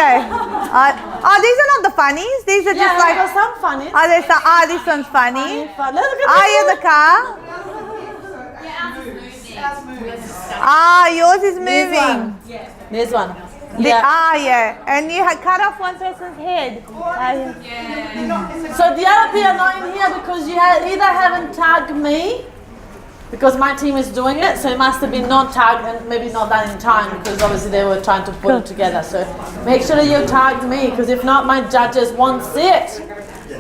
Yeah. These are not the funnies. These are just like. There's some funny. This one's funny. Look at Yeah, the car. Yours is moving. This one. Yeah. And you had cut off one person's head. So the other people are not in here because you either haven't tagged me, because my team is doing it, so it must have been not tagged and maybe not done in time because obviously they were trying to put it together. So make sure that you tagged me, because if not, my judges won't see it.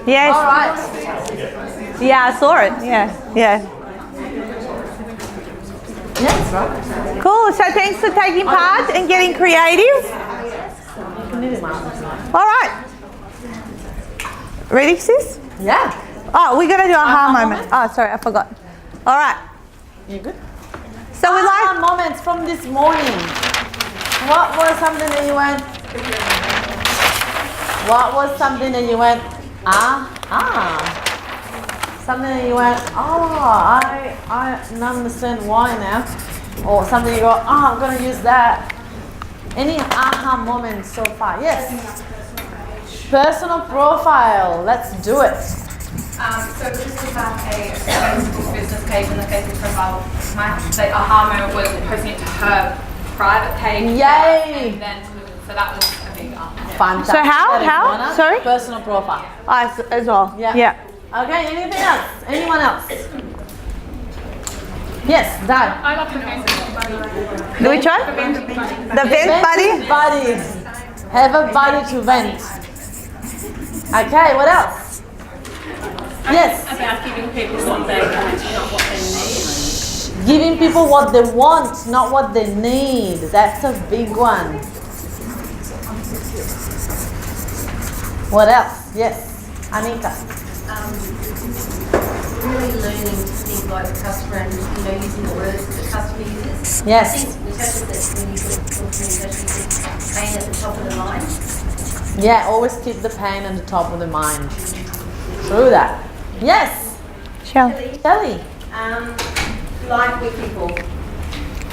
Yes. All right. Yeah, I saw it. Yeah. Yes, right. Cool. So thanks for taking part and getting creative. All right. Ready, sis? Yeah. Oh, we're gonna do a aha moment. Oh, sorry, I forgot. All right. You good? So we like moments from this morning. What was something that you went? What was something that you went? Something that you went. I understand why now. Or something you go. I'm gonna use that. Any aha moments so far? Yes. Personal profile. Let's do it. So Crystal had a Facebook business page and a Facebook profile. My aha moment was posting it to her private page. Yay! And then so that was a big aha. Fantastic. So how? Sorry? Personal profile. as well. Yeah. Okay, anything else? Anyone else? Yes, Dad. I love the Facebook buddy. Which one? The vent buddy? Buddies. Have a buddy to vent. Okay, what else? Yes. About giving people what they want, not what they need. Giving people what they want, not what they need. That's a big one. What else? Yes. Anika. Really learning to think like the customer and using the words that the customer uses. Yes. I think Natasha said when you talk communication, pain at the top of the mind. Yeah, always keep the pain at the top of the mind. True that. Yes. Shelley. Kelly. Live weekly call.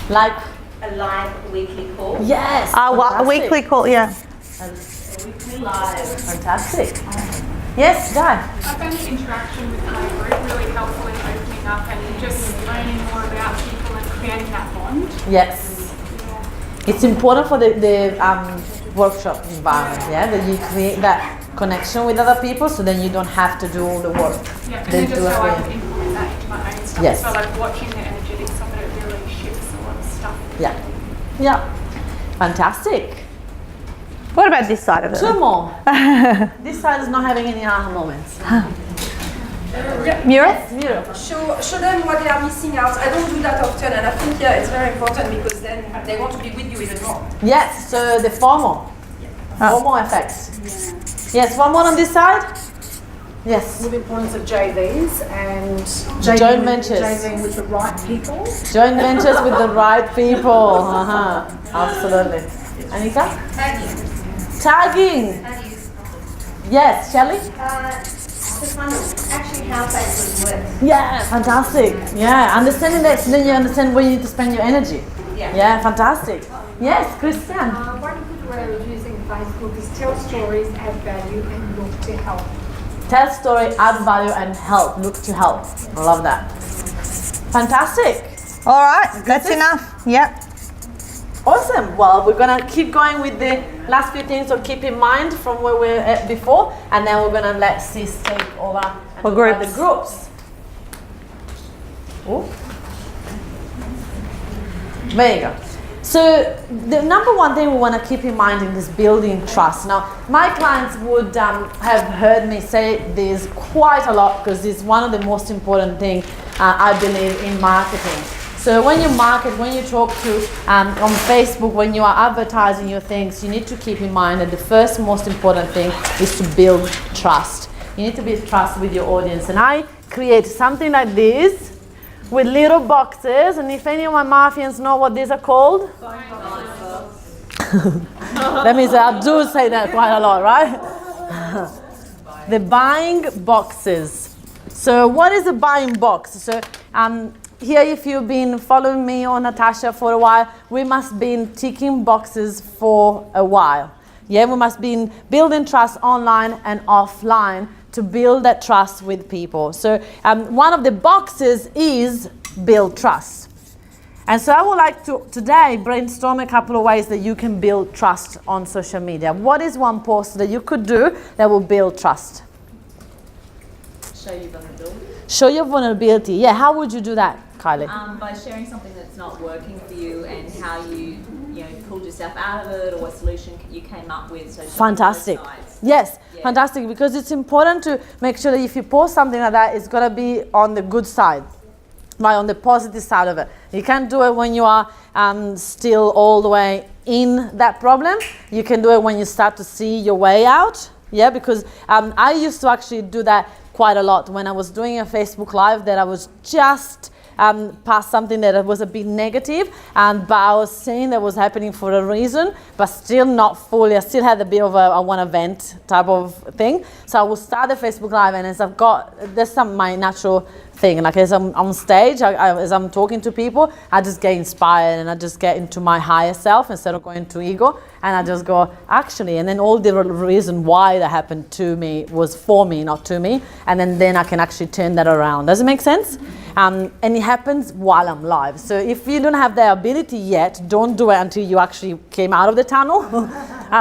Like. A live weekly call. Yes. A fantastic. weekly call, yeah. A weekly live. Fantastic. Yes, Guy. I found the interaction with my group really helpful in opening up and just learning more about people and creating that bond. Yes. It's important for the workshop environment, yeah, that you create that connection with other people, so then you don't have to do all the work. Yeah, and They then just do how I it. can implement that into my own stuff. Yes. So like watching the energetics of it really shifts a lot of stuff. Yeah. Yeah. Fantastic. What about this side of it? Two more. This side is not having any aha moments. Muriel? Yes, Miro. Show them what they are missing out. I don't do that often, and I think it's very important because then they want to be with you even more. Yes, so the FOMO. FOMO effect. Yes, one more on this side. Yes. The importance of JVs and Joint ventures. JVing with the right people. Joint ventures with the right people. Absolutely. Anika? Tagging. Yes, Shelley? Just wonder actually how Facebook works. Yeah, fantastic. Yeah, understanding that, so then you understand where you need to spend your energy. Yeah, fantastic. Yes, Christian. One good way of using Facebook is tell stories, add value, and look to help. Tell story, add value, and help. Look to help. I love that. Fantastic. All right, that's enough. Yep. Awesome. Well, we're gonna keep going with the last few things to keep in mind from where we were at before, and then we're gonna let Sis take over and For talk about groups. the groups. Ooh. There you go. So the number one thing we want to keep in mind in this building trust. Now, my clients would have heard me say this quite a lot because it's one of the most important things I believe in marketing. So when you market, when you talk to on Facebook, when you are advertising your things, you need to keep in mind that the first most important thing is to build trust. You need to build trust with your audience. And I create something like this with little boxes, and if any of my Mafians know what these are called, let me say, I do say that quite a lot, right? The buying boxes. So what is a buying box? So here, if you've been following me or Natasha for a while, we must be ticking boxes for a while. Yeah, we must be building trust online and offline to build that trust with people. So one of the boxes is build trust. And so I would like to today brainstorm a couple of ways that you can build trust on social media. What is one post that you could do that will build trust? Show your vulnerability. Show your vulnerability. Yeah, how would you do that, Kylie? By sharing something that's not working for you and how you pulled yourself out of it, or what solution you came up with. So Fantastic. both sides. Yes, Yeah. fantastic, because it's important to make sure that if you post something like that, it's got to be on the good side, right, on the positive side of it. You can't do it when you are still all the way in that problem. You can do it when you start to see your way out. Yeah, because I used to actually do that quite a lot when I was doing a Facebook Live, that I was just past something that was a bit negative, but I was saying that was happening for a reason, but still not fully. I still had a bit of a I want to vent type of thing. So I will start the Facebook Live, and as I've got, that's my natural thing. Like as I'm on stage, as I'm talking to people, I just get inspired and I just get into my higher self instead of going to ego. And I just go, actually, and then all the reason why that happened to me was for me, not to me. And then I can actually turn that around. Does it make sense? And it happens while I'm live. So if you don't have the ability yet, don't do it until you actually came out of the tunnel,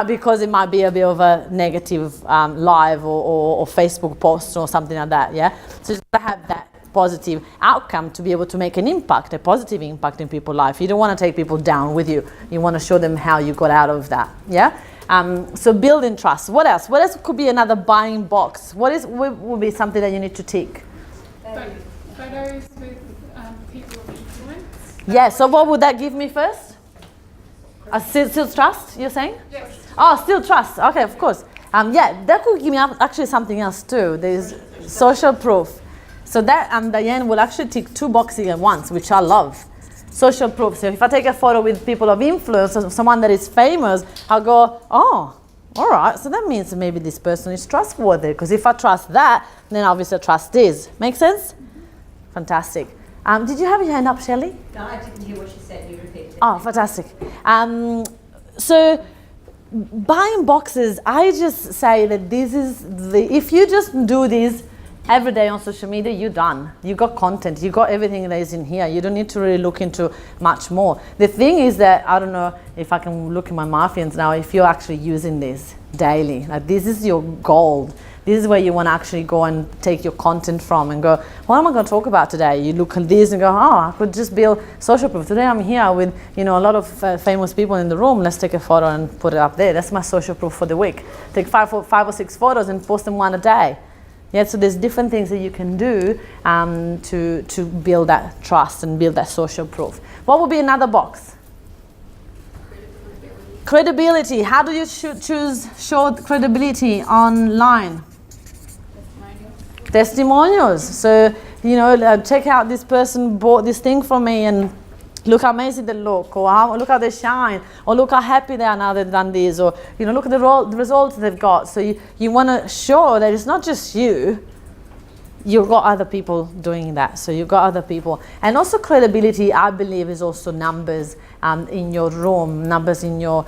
because it might be a bit of a negative live or Facebook post or something like that. Yeah. So you gotta have that positive outcome to be able to make an impact, a positive impact in people's life. You don't want to take people down with you. You want to show them how you got out of that. Yeah. So building trust. What else? What else could be another buying box? What would be something that you need to tick? Photos with people of influence. Yeah. So what would that give me first? Still trust, you're saying? Yes. Oh, still trust. Okay, of course. Yeah, that could give me actually something else too. There's social proof. So that Diane will actually tick 2 boxes at once, which I love. Social proof. So if I take a photo with people of influence, or someone that is famous, I'll go, oh, all right. So that means maybe this person is trustworthy, because if I trust that, then obviously I trust this. Make sense? Fantastic. Did you have your hand up, Shelley? No, I didn't hear what she said. You repeated it. Oh, fantastic. So buying boxes, I just say that this is if you just do this every day on social media, you're done. You got content. You got everything that is in here. You don't need to really look into much more. The thing is that, I don't know if I can look at my Marfians now, if you're actually using this daily, like this is your gold. This is where you want to actually go and take your content from and go, what am I going to talk about today? You look at this and go, oh, I could just build social proof. Today I'm here with, a lot of famous people in the room. Let's take a photo and put it up there. That's my social proof for the week. Take five or six photos and post them one a day. Yeah, so there's different things that you can do to build that trust and build that social proof. What would be another box? Credibility. How do you show credibility online? Testimonials. So, check out this person bought this thing from me and look how amazing they look, or look how they shine, or look how happy they are now they've done this, or look at the results they've got. So you want to show that it's not just you. You've got other people doing that. So you've got other people. And also credibility, I believe, is also numbers in your room, numbers in your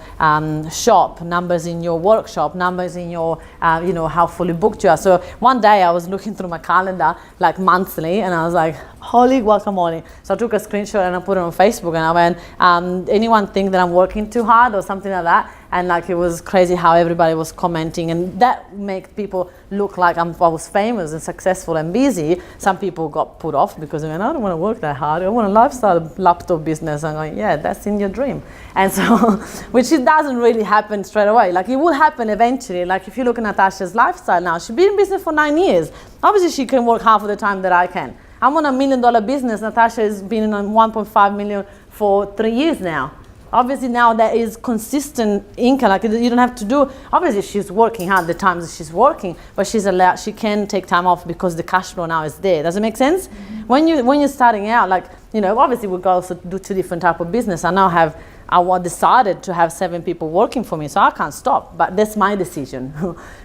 shop, numbers in your workshop, numbers in your, how fully booked you are. So one day I was looking through my calendar, like monthly, and I was like, holy guacamole. So I took a screenshot and I put it on Facebook, and I went, anyone think that I'm working too hard or something like that? And it was crazy how everybody was commenting, and that made people look like I was famous and successful and busy. Some people got put off because they went, I don't want to work that hard. I want a lifestyle laptop business. I'm going, yeah, that's in your dream. And so, which it doesn't really happen straight away. It will happen eventually. If you look at Natasha's lifestyle now, she's been in business for 9 years. Obviously, she can work half of the time that I can. I'm on $1 million business. Natasha has been on 1.5 million for 3 years now. Obviously now there is consistent income, you don't have to do, obviously she's working hard the times that she's working, but she can take time off because the cash flow now is there. Does it make sense? Mm-hmm. When you're starting out, obviously we also do 2 different type of business. I now have decided to have 7 people working for me, so I can't stop. But that's my decision,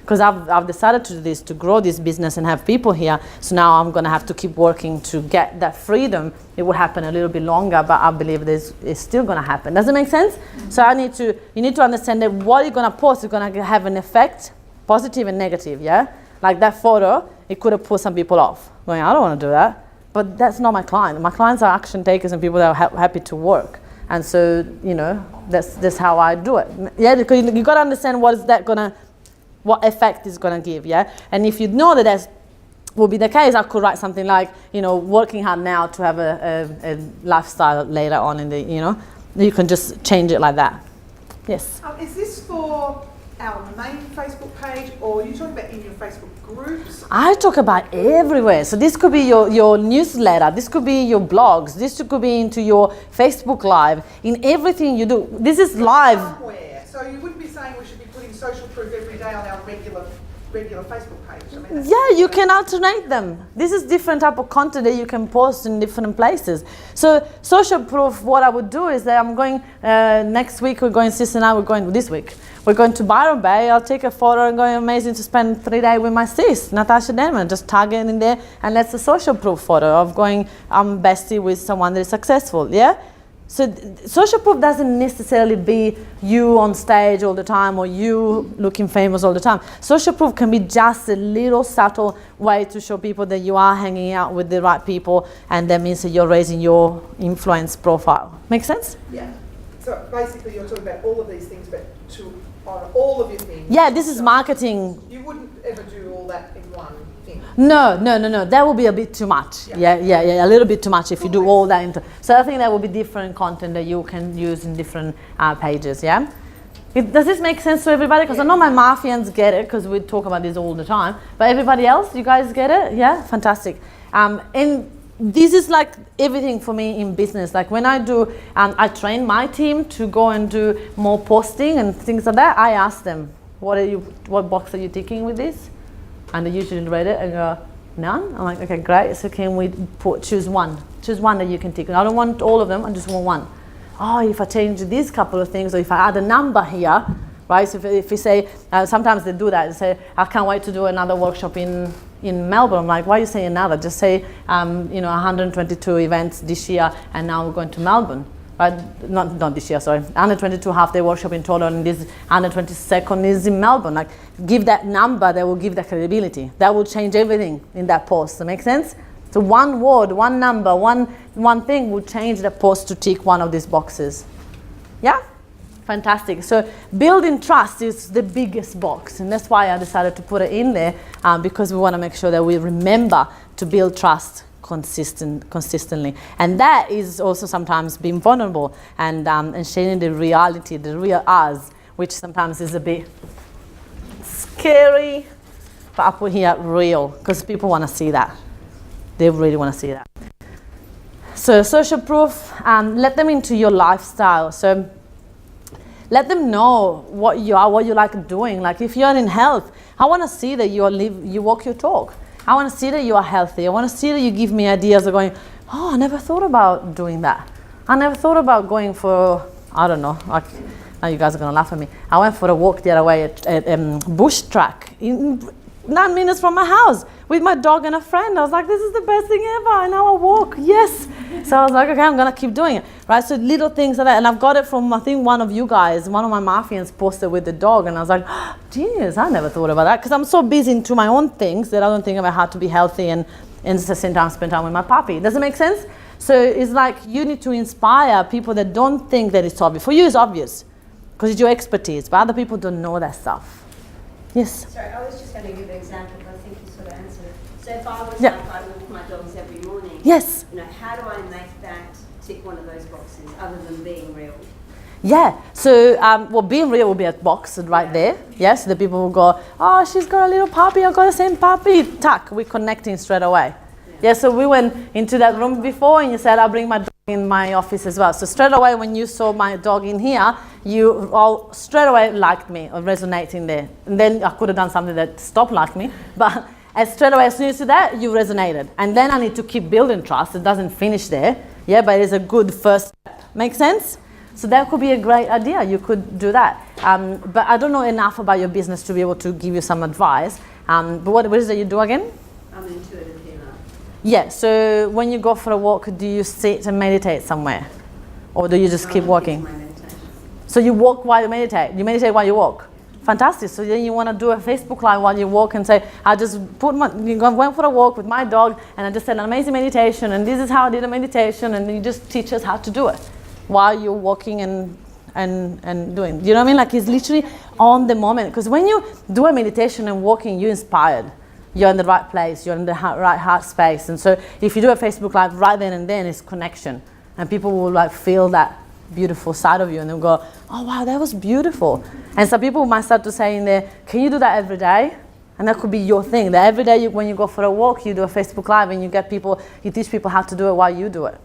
because I've decided to do this, to grow this business and have people here. So now I'm going to have to keep working to get that freedom. It will happen a little bit longer, but I believe it's still going to happen. Does it make sense? So you need to understand that what you're going to post is going to have an effect, positive and negative. Yeah, like that photo, it could have put some people off, going, I don't want to do that. But that's not my client. My clients are action takers and people that are happy to work. And so, that's how I do it. Yeah, because you got to understand what effect it's gonna give. Yeah, and if you know that will be the case, I could write something like, working hard now to have a lifestyle later on in the, you can just change it like that. Yes. Is this for our main Facebook page, or are you talking about in your Facebook groups? I talk about everywhere. So this could be your newsletter, this could be your blogs, this could be into your Facebook Live, in everything you do. This is live. Somewhere. So you wouldn't be saying we should be putting social proof every day on our regular Facebook page? Yeah, you can alternate them. This is different type of content that you can post in different places. So social proof, what I would do is that I'm going, next week we're going, sis and I, this week, we're going to Byron Bay. I'll take a photo and going, amazing to spend 3 days with my sis, Natasha Denman, just tag it in there, and that's a social proof photo of going, I'm bestie with someone that is successful, yeah? So social proof doesn't necessarily be you on stage all the time or you looking famous all the time. Social proof can be just a little subtle way to show people that you are hanging out with the right people, and that means that you're raising your influence profile. Make sense? Yeah. So basically you're talking about all of these things, but on all of your things. Yeah, this is marketing. You wouldn't ever do all that in one thing. No. That will be a bit too much. Yeah, a little bit too much if you do all that into. So I think that will be different content that you can use in different pages. Yeah. Does this make sense to everybody? Because I know my Mafians get it, because we talk about this all the time. But everybody else, you guys get it? Yeah, fantastic. And this is like everything for me in business. Like when I do, I train my team to go and do more posting and things like that. I ask them, what box are you ticking with this? And they usually read it and go, none. I'm like, okay, great. So can we choose one that you can tick? I don't want all of them. I just want one. Oh, if I change these couple of things, or if I add a number here, right? So if we say, sometimes they do that. They say, I can't wait to do another workshop in Melbourne. I'm like, why are you saying another? Just say, 122 events this year, and now we're going to Melbourne. Right? Not this year, sorry. 122 half-day workshop in total, and this 122nd is in Melbourne. Like, give that number, that will give that credibility. That will change everything in that post. Does that make sense? So one word, one number, one thing will change the post to tick one of these boxes. Yeah? Fantastic. So building trust is the biggest box, and that's why I decided to put it in there, because we want to make sure that we remember to build trust consistently. And that is also sometimes being vulnerable and sharing the reality, the real us, which sometimes is a bit scary, but I put here real, because people want to see that. They really want to see that. So social proof, let them into your lifestyle. So let them know what you are, what you like doing. Like if you're in health, I want to see that you walk your talk. I want to see that you are healthy. I want to see that you give me ideas of going, oh, I never thought about doing that. I never thought about going for, I don't know, like, now you guys are going to laugh at me. I went for a walk the other way at bush track, 9 minutes from my house, with my dog and a friend. I was like, this is the best thing ever. I now I walk, yes. So I was like, okay, I'm going to keep doing it, right? So little things like that. And I've got it from, I think, one of you guys, one of my Mafians posted with the dog. And I was like, oh, genius, I never thought about that. Because I'm so busy into my own things that I don't think about how to be healthy and at the same time spend time with my puppy. Does it make sense? So it's like you need to inspire people that don't think that it's obvious. For you, it's obvious because it's your expertise, but other people don't know that stuff. Yes? Sorry, I was just going to give an example, but I think you sort of answered it. So if I was Yeah. like, I walk my dogs every morning, Yes. how do I make that tick one of those boxes other than being real? Yeah, so being real will be a box right there. Yes, the people will go, oh, she's got a little puppy, I've got the same puppy. Tuck, we're connecting straight away. Yeah, so we went into that room before and you said, I'll bring my dog in my office as well. So straight away when you saw my dog in here, you all straight away liked me or resonating there. And then I could have done something that stopped like me, but straight away as soon as you did that, you resonated. And then I need to keep building trust. It doesn't finish there, yeah, but it's a good first step. Make sense? So that could be a great idea. You could do that. But I don't know enough about your business to be able to give you some advice. But what is it you do again? I'm an intuitive healer. Yeah, so when you go for a walk, do you sit and meditate somewhere? Or do you just keep walking? My meditation. So you walk while you meditate? You meditate while you walk? Fantastic. So then you want to do a Facebook Live while you walk and say, I just went for a walk with my dog and I just said an amazing meditation and this is how I did a meditation, and you just teach us how to do it while you're walking and doing. You know what I mean? Like, it's literally on the moment. Because when you do a meditation and walking, you're inspired. You're in the right place. You're in the right heart space. And so if you do a Facebook Live right then and then, it's connection. And people will like feel that beautiful side of you and they'll go, oh wow, that was beautiful. And some people might start to say in there, can you do that every day? And that could be your thing, that every day when you go for a walk, you do a Facebook Live and you teach people how to do it while you do it.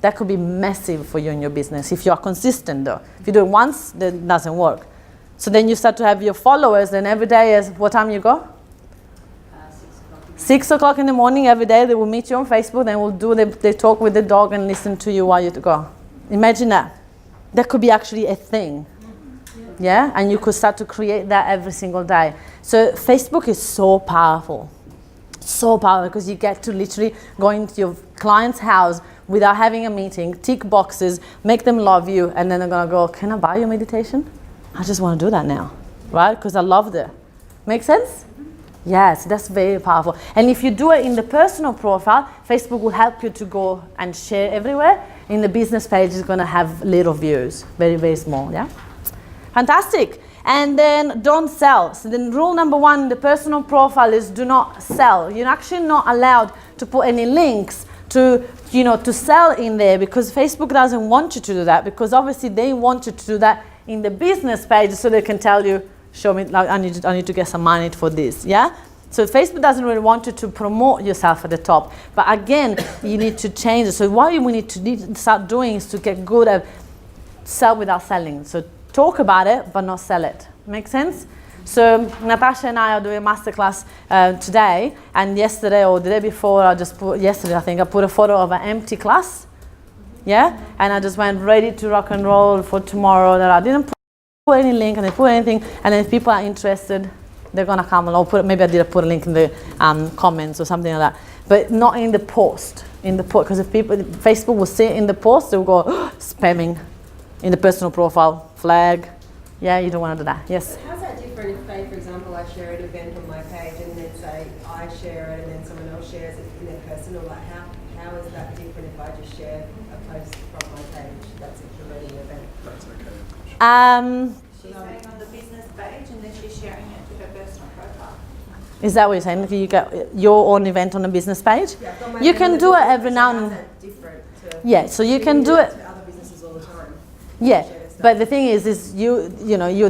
That could be massive for you in your business if you are consistent though. If you do it once, then it doesn't work. So then you start to have your followers, and every day is what time you go? 6 o'clock in the morning every day. They will meet you on Facebook, then they talk with the dog and listen to you while you go. Imagine that. That could be actually a thing. Yeah? And you could start to create that every single day. So Facebook is so powerful. So powerful, because you get to literally go into your client's house without having a meeting, tick boxes, make them love you, and then they're going to go, can I buy your meditation? I just want to do that now. Right? Because I loved it. Make sense? Yes, that's very powerful. And if you do it in the personal profile, Facebook will help you to go and share everywhere. In the business page, it's going to have little views, very, very small, yeah? Fantastic. And then don't sell. So then rule number 1 in the personal profile is do not sell. You're actually not allowed to put any links to sell in there, because Facebook doesn't want you to do that, because obviously they want you to do that in the business page so they can tell you, show me, like, I need to get some money for this, yeah? So Facebook doesn't really want you to promote yourself at the top. But again, you need to change it. So what we need to start doing is to get good at sell without selling. So talk about it, but not sell it. Make sense? So Natasha and I are doing a masterclass today, and yesterday or the day before, I put a photo of an empty class, yeah? And I just went ready to rock and roll for tomorrow, that I didn't put any link and they put anything, and then if people are interested, they're gonna come along. Maybe I did put a link in the comments or something like that, but not in the post. Because if Facebook will see it in the post, they'll go spamming in the personal profile flag. Yeah, you don't want to do that. Yes. How's that different if, say, for example, I share an event on my page and then say I share it and then someone else shares it in their personal? Like, how is that different if I just share a post from my page that's promoting an event? That's okay. She's saying on the business page and then she's sharing it to her personal profile. Is that what you're saying? You get your own event on a business page? Yeah, you can do it every now and then. Yeah, so you can do it. To other businesses all the time. Yeah, but the thing is you're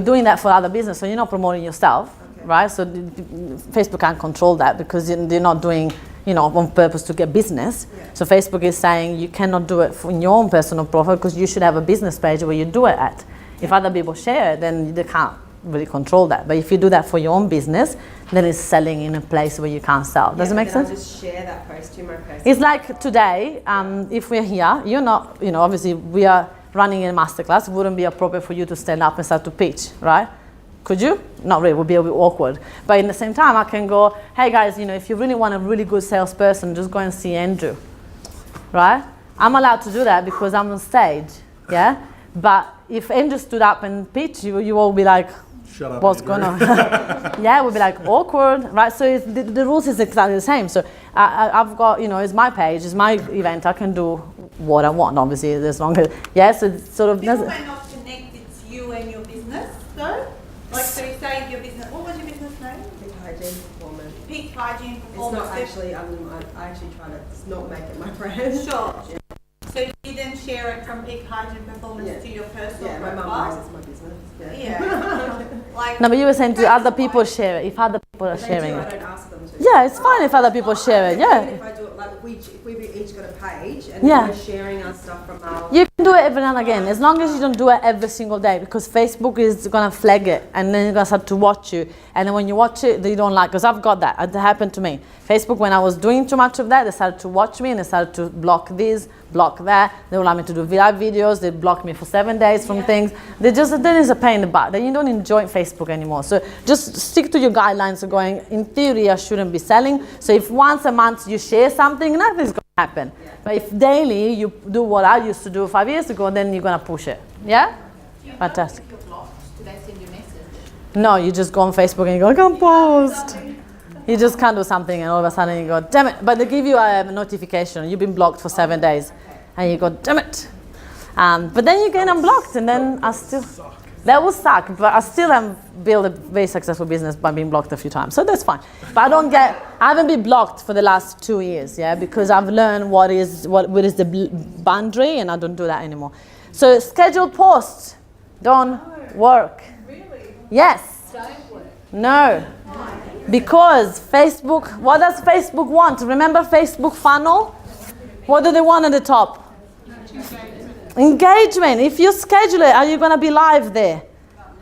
doing that for other business, so you're not promoting yourself, right? So Facebook can't control that, because they're not doing, on purpose to get business. Yeah. So Facebook is saying you cannot do it in your own personal profile, because you should have a business page where you do it at. If other people share it, then they can't really control that. But if you do that for your own business, then it's selling in a place where you can't sell. Does it make sense? I'll just share that post to my post. It's like today, if we're here, you're not, obviously we are running a masterclass. It wouldn't be appropriate for you to stand up and start to pitch, right? Could you? Not really, it would be a bit awkward. But in the same time, I can go, hey guys, if you really want a really good salesperson, just go and see Andrew, right? I'm allowed to do that because I'm on stage, yeah? But if Andrew stood up and pitched, you all be like, shut up, what's Andrew. going on? Yeah, we'll be like, awkward, right? So the rules is exactly the same. So I've got, it's my page, it's my event, I can do what I want, obviously, as long as, so it's sort of... People may not connect, it's you and your business, though? Like, so you say your business, what was your business name? Peak Hygiene Performance. Peak Hygiene Performance. It's not actually, I actually try to not make it my brand. Sure. Yeah. So you then share it from Peak Hygiene Performance to your personal profile? Yeah, my mum knows it's my business. Yeah. No, but you were saying to other people share it, if other people are sharing I it. don't ask them to. Yeah, it's fine if other people share it, yeah. Even if I do it, like, if we've each got a page and we're sharing our stuff from our... You can do it every now and again, as long as you don't do it every single day, because Facebook is going to flag it, and then you're going to start to watch you. And then when you watch it, they don't like, because I've got that. It happened to me. Facebook, when I was doing too much of that, they started to watch me, and they started to block this, block that. They allow me to do live videos. They block me for 7 days from things. Then it's a pain in the butt. Then you don't enjoy Facebook anymore. So just stick to your guidelines of going, in theory, I shouldn't be selling. So if once a month you share something, nothing's going to happen. But if daily you do what I used to do 5 years ago, then you're going to push it. Yeah? Fantastic. Do they send you a message? No, you just go on Facebook and you go, I can't post. You just can't do something and all of a sudden you go, damn it. But they give you a notification. You've been blocked for 7 days. And you go, damn it. But then you get unblocked and then that will suck. But I still have built a very successful business by being blocked a few times. So that's fine. But I haven't been blocked for the last 2 years, yeah, because I've learned what is the boundary and I don't do that anymore. So scheduled posts don't work. Really? Yes. Don't work. No. Because Facebook, what does Facebook want? Remember Facebook funnel? What do they want at the top? Engagement. If you schedule it, are you going to be live there?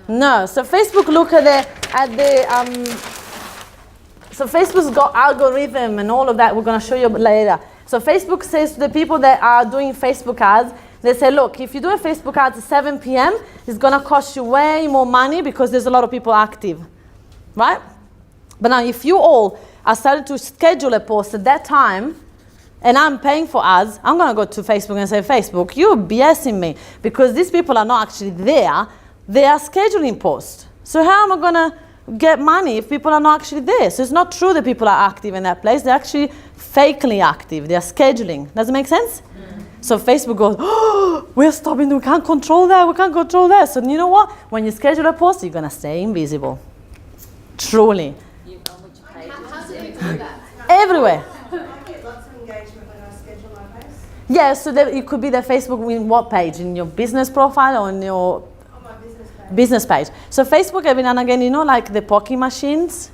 No. So Facebook look so Facebook's got algorithm and all of that. We're going to show you later. So Facebook says to the people that are doing Facebook ads, they say, look, if you do a Facebook ad at 7 p.m., it's going to cost you way more money because there's a lot of people active, right? But now if you all are starting to schedule a post at that time, and I'm paying for ads, I'm going to go to Facebook and say, Facebook, you're BSing me because these people are not actually there. They are scheduling posts. So how am I going to get money if people are not actually there? So it's not true that people are active in that place. They're actually fakely active. They are scheduling. Does it make sense? So Facebook goes, oh, we're stopping, we can't control that. So you know what? When you schedule a post, you're going to stay invisible. Truly. How do you do that? Everywhere. I get lots of engagement when I schedule my posts. Yeah, so it could be the Facebook in what page? In your business profile or on your On my business page? So Facebook, every now and again, you know, like the poker machines?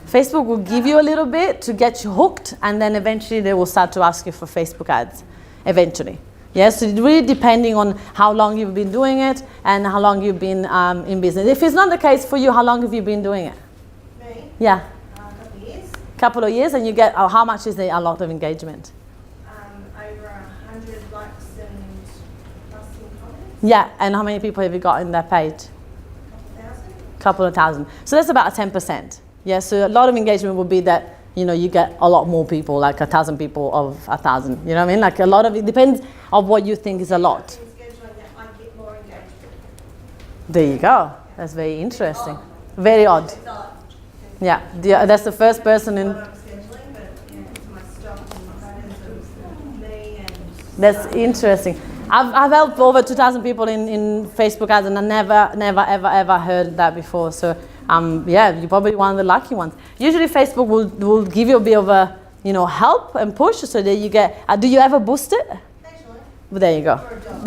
Facebook will give you a little bit to get you hooked, and then eventually they will start to ask you for Facebook ads. Eventually. Yes, so it's really depending on how long you've been doing it and how long you've been in business. If it's not the case for you, how long have you been doing it? Me? Yeah. A couple of years. Couple of years, and you get, how much is a lot of engagement? Over 100 likes and plus some comments. Yeah, and how many people have you got in that page? Couple of thousand. So that's about 10%. Yeah, so a lot of engagement would be that, you know, you get a lot more people, like 1,000 people of 1,000. You know what I mean? Like a lot of it depends on what you think is a lot. In scheduling that, I get more engagement. There you go. That's very interesting. Very odd. It's odd. Yeah, that's the first person in. What I'm scheduling, but it's my stock and my photos of me and. That's interesting. I've helped over 2,000 people in Facebook ads, and I never, ever heard that before. So, yeah, you're probably one of the lucky ones. Usually Facebook will give you a bit of a, you know, help and push so that you get, do you ever boost it? Occasionally. Well, there you go. For a job.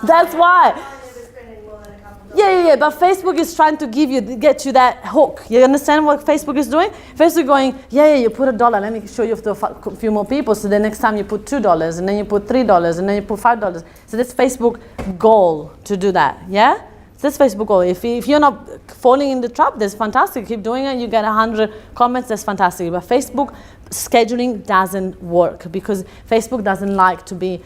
That's why. I never spend any more than a couple of dollars. Yeah, but Facebook is trying to get you that hook. You understand what Facebook is doing? Facebook going, yeah, you put $1, let me show you to a few more people, so the next time you put $2, and then you put $3, and then you put $5. So that's Facebook goal to do that, yeah? So that's Facebook goal. If you're not falling in the trap, that's fantastic. Keep doing it, you get 100 comments, that's fantastic. But Facebook scheduling doesn't work because Facebook doesn't like to be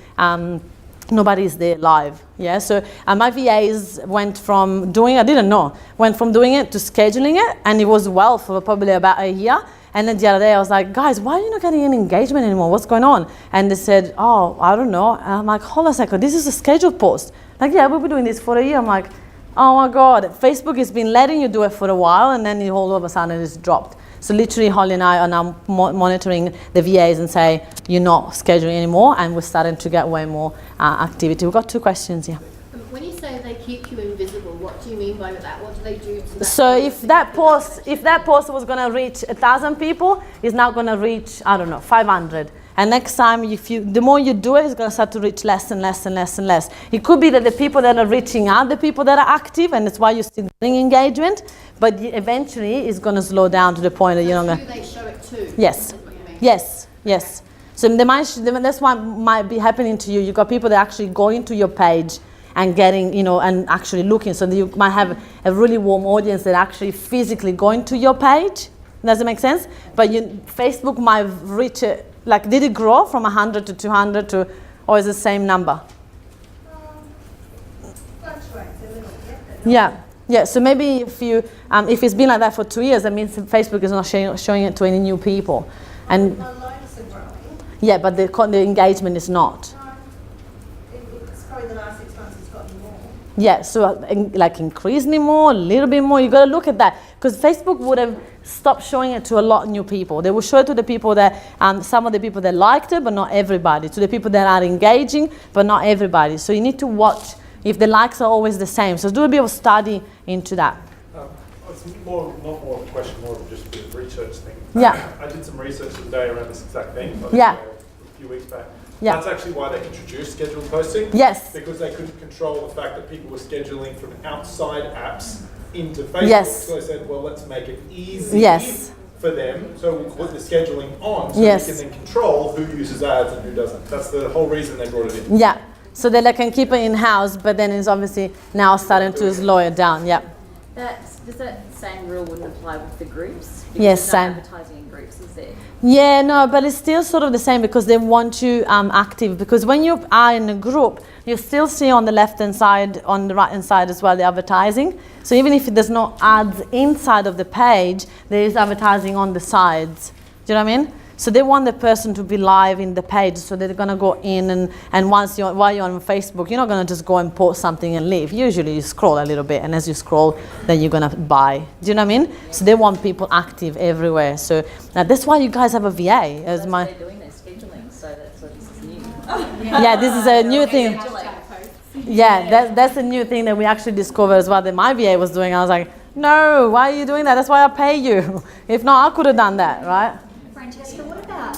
nobody's there live. Yeah, so my VAs went from doing, I didn't know, went from doing it to scheduling it, and it was well for probably about a year. And then the other day I was like, guys, why are you not getting any engagement anymore? What's going on? And they said, oh, I don't know. And I'm like, hold on a second, this is a scheduled post. Like, yeah, we've been doing this for a year. I'm like, oh my God, Facebook has been letting you do it for a while, and then all of a sudden it's dropped. So literally Holly and I are now monitoring the VAs and say, you're not scheduling anymore, and we're starting to get way more activity. We've got 2 questions, yeah. When you say they keep you invisible, what do you mean by that? What do they do to that? So if that post was going to reach 1,000 people, it's now going to reach, I don't know, 500. And next time, the more you do it, it's going to start to reach less and less and less and less. It could be that the people that are reaching out, the people that are active, and that's why you're still getting engagement. But eventually, it's going to slow down to the point that you're not going to. Who they show it to? Yes. Is what you mean. Yes. So that's what might be happening to you. You've got people that actually go into your page and getting, you know, and actually looking. So you might have a really warm audience that actually physically go into your page. Does it make sense? But Facebook might reach it. Like, did it grow from 100 to 200 to or is it the same number? Fluctuates a little bit, but Yeah. Yeah, so maybe if it's been like that for 2 years, that means Facebook is not showing it to any new people. And my likes are growing. yeah, but the engagement is not. It's probably the last 6 months it's gotten more. Yeah, so like increasing more, a little bit more, you got to look at that. Because Facebook would have stopped showing it to a lot of new people. They will show it to the people that, some of the people that liked it, but not everybody. To the people that are engaging, but not everybody. So you need to watch if the likes are always the same. So do a bit of study into that. It's not more of a question, more of just a bit of research thing. Yeah. I did some research today around this exact thing. Yeah. A few weeks back. Yeah. That's actually why they introduced scheduled posting. Yes. Because they couldn't control the fact that people were scheduling from outside apps into Facebook. Yes. So they said, well, let's make it easy Yes. for them. So we'll put the scheduling on so Yes. we can then control who uses ads and who doesn't. That's the whole reason they brought it in. Yeah, so that they can keep it in-house, but then it's obviously now starting to slow it down. Yeah. Does that same rule wouldn't apply with the groups? Because Yes, there's no same. advertising in groups, is there? Yeah, no, but it's still sort of the same because they want you active. Because when you are in a group, you still see on the left-hand side, on the right-hand side as well, the advertising. So even if there's no ads inside of the page, there is advertising on the sides. Do you know what I mean? So they want the person to be live in the page, so they're gonna go in and while you're on Facebook, you're not gonna just go and post something and leave. Usually you scroll a little bit, and as you scroll, then you're gonna buy. Do you know what I mean? So they want people active everywhere. So that's why you guys have a VA as That's my. what they're doing, they're scheduling, so that's what this is new. Yeah, this is a new thing. Yeah, that's a new thing that we actually discovered as well that my VA was doing. I was like, no, why are you doing that? That's why I pay you. If not, I could have done that, right? Francesca, what about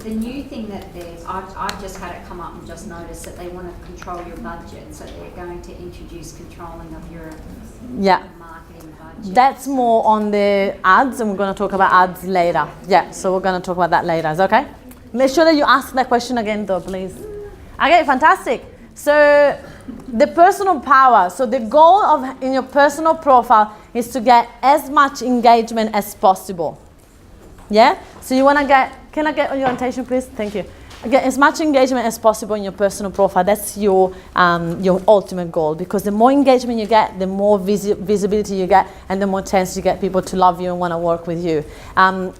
the new thing that I've just had it come up and just noticed that they want to control your budget, so they're going to introduce controlling of your marketing budget. That's more on the ads, and we're going to talk about ads later. Yeah, so we're going to talk about that later. Is that okay? Make sure that you ask that question again, though, please. Okay, fantastic. So the personal power. So the goal of in your personal profile is to get as much engagement as possible. Yeah? So you want to get, can I get your orientation, please? Thank you. Get as much engagement as possible in your personal profile. That's your ultimate goal, because the more engagement you get, the more visibility you get, and the more chance you get people to love you and want to work with you.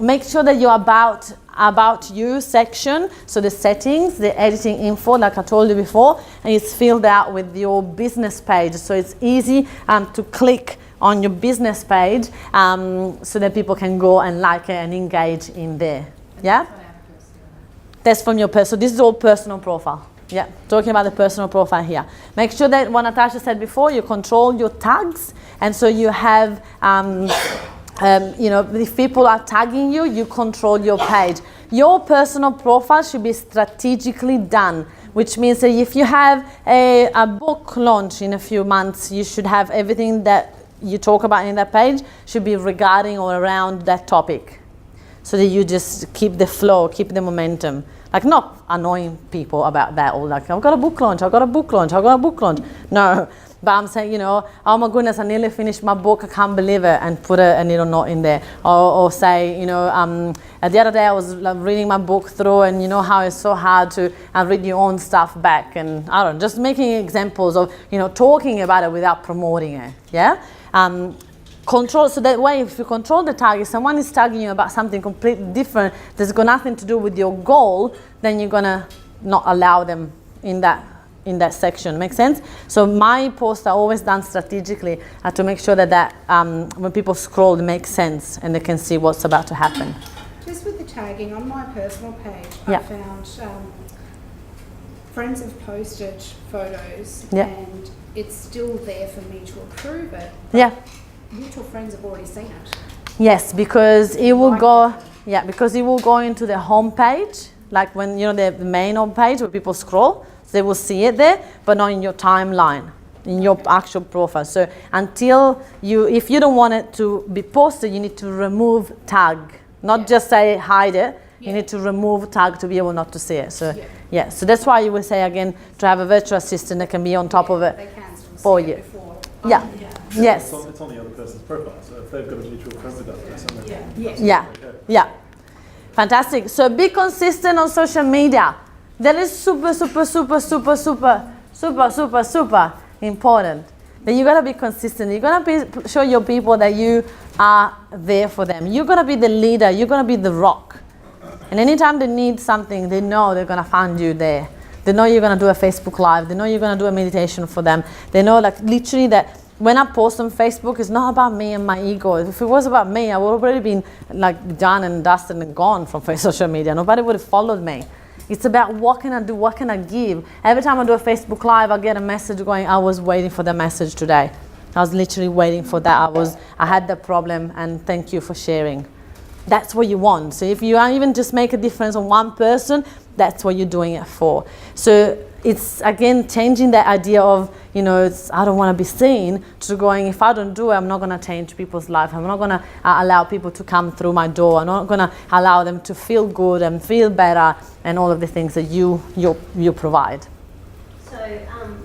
Make sure that your about you section, so the settings, the editing info, like I told you before, and it's filled out with your business page. So it's easy to click on your business page so that people can go and like it and engage in there. Yeah? That's from your personal. This is all personal profile. Yeah, talking about the personal profile here. Make sure that what Natasha said before, you control your tags, and so you have, if people are tagging you, you control your page. Your personal profile should be strategically done, which means that if you have a book launch in a few months, you should have everything that you talk about in that page should be regarding or around that topic, so that you just keep the flow, keep the momentum. Like, not annoying people about that, or like, I've got a book launch, I've got a book launch, I've got a book launch. No, but I'm saying, oh my goodness, I nearly finished my book, I can't believe it, and put a little note in there. Or say, the other day I was reading my book through, and you know how it's so hard to read your own stuff back, and I don't know, just making examples of, talking about it without promoting it, yeah? Control, so that way if you control the tag, if someone is tagging you about something completely different that's got nothing to do with your goal, then you're gonna not allow them in that section. Make sense? So my posts are always done strategically to make sure that when people scroll, it makes sense and they can see what's about to happen. Just with the tagging, on my personal page, Yeah. I found friends have posted photos, Yeah. and it's still there for me to approve it. Yeah. Mutual friends have already seen it. Yes, because it will go. Yeah, because it will go into the home page, like when the main home page where people scroll, so they will see it there, but not in your timeline, in your actual profile. So until if you don't want it to be posted, you need to remove tag, not just say hide it. You need to remove tag to be able not to see it. So yeah, so that's why you will say again to have a virtual assistant that can be on top of it They can still for see you. it before. Yeah. Yes. It's on the other person's profile, so if they've got a mutual friend with that person, then Yeah. Yeah. Fantastic. So be consistent on social media. That is super, super, super, super, super, super, super, super important. That you gotta be consistent. You gotta show your people that you are there for them. You're gonna be the leader. You're gonna be the rock. And anytime they need something, they know they're gonna find you there. They know you're gonna do a Facebook Live. They know you're gonna do a meditation for them. They know, like, literally that when I post on Facebook, it's not about me and my ego. If it was about me, I would have already been like done and dusted and gone from social media. Nobody would have followed me. It's about what can I do, what can I give. Every time I do a Facebook Live, I get a message going, I was waiting for the message today. I was literally waiting for that. I had the problem, and thank you for sharing. That's what you want. So if you even just make a difference on one person, that's what you're doing it for. So it's, again, changing that idea of, you know, I don't want to be seen, to going, if I don't do it, I'm not going to change people's life. I'm not going to allow people to come through my door. I'm not going to allow them to feel good and feel better and all of the things that you provide. So,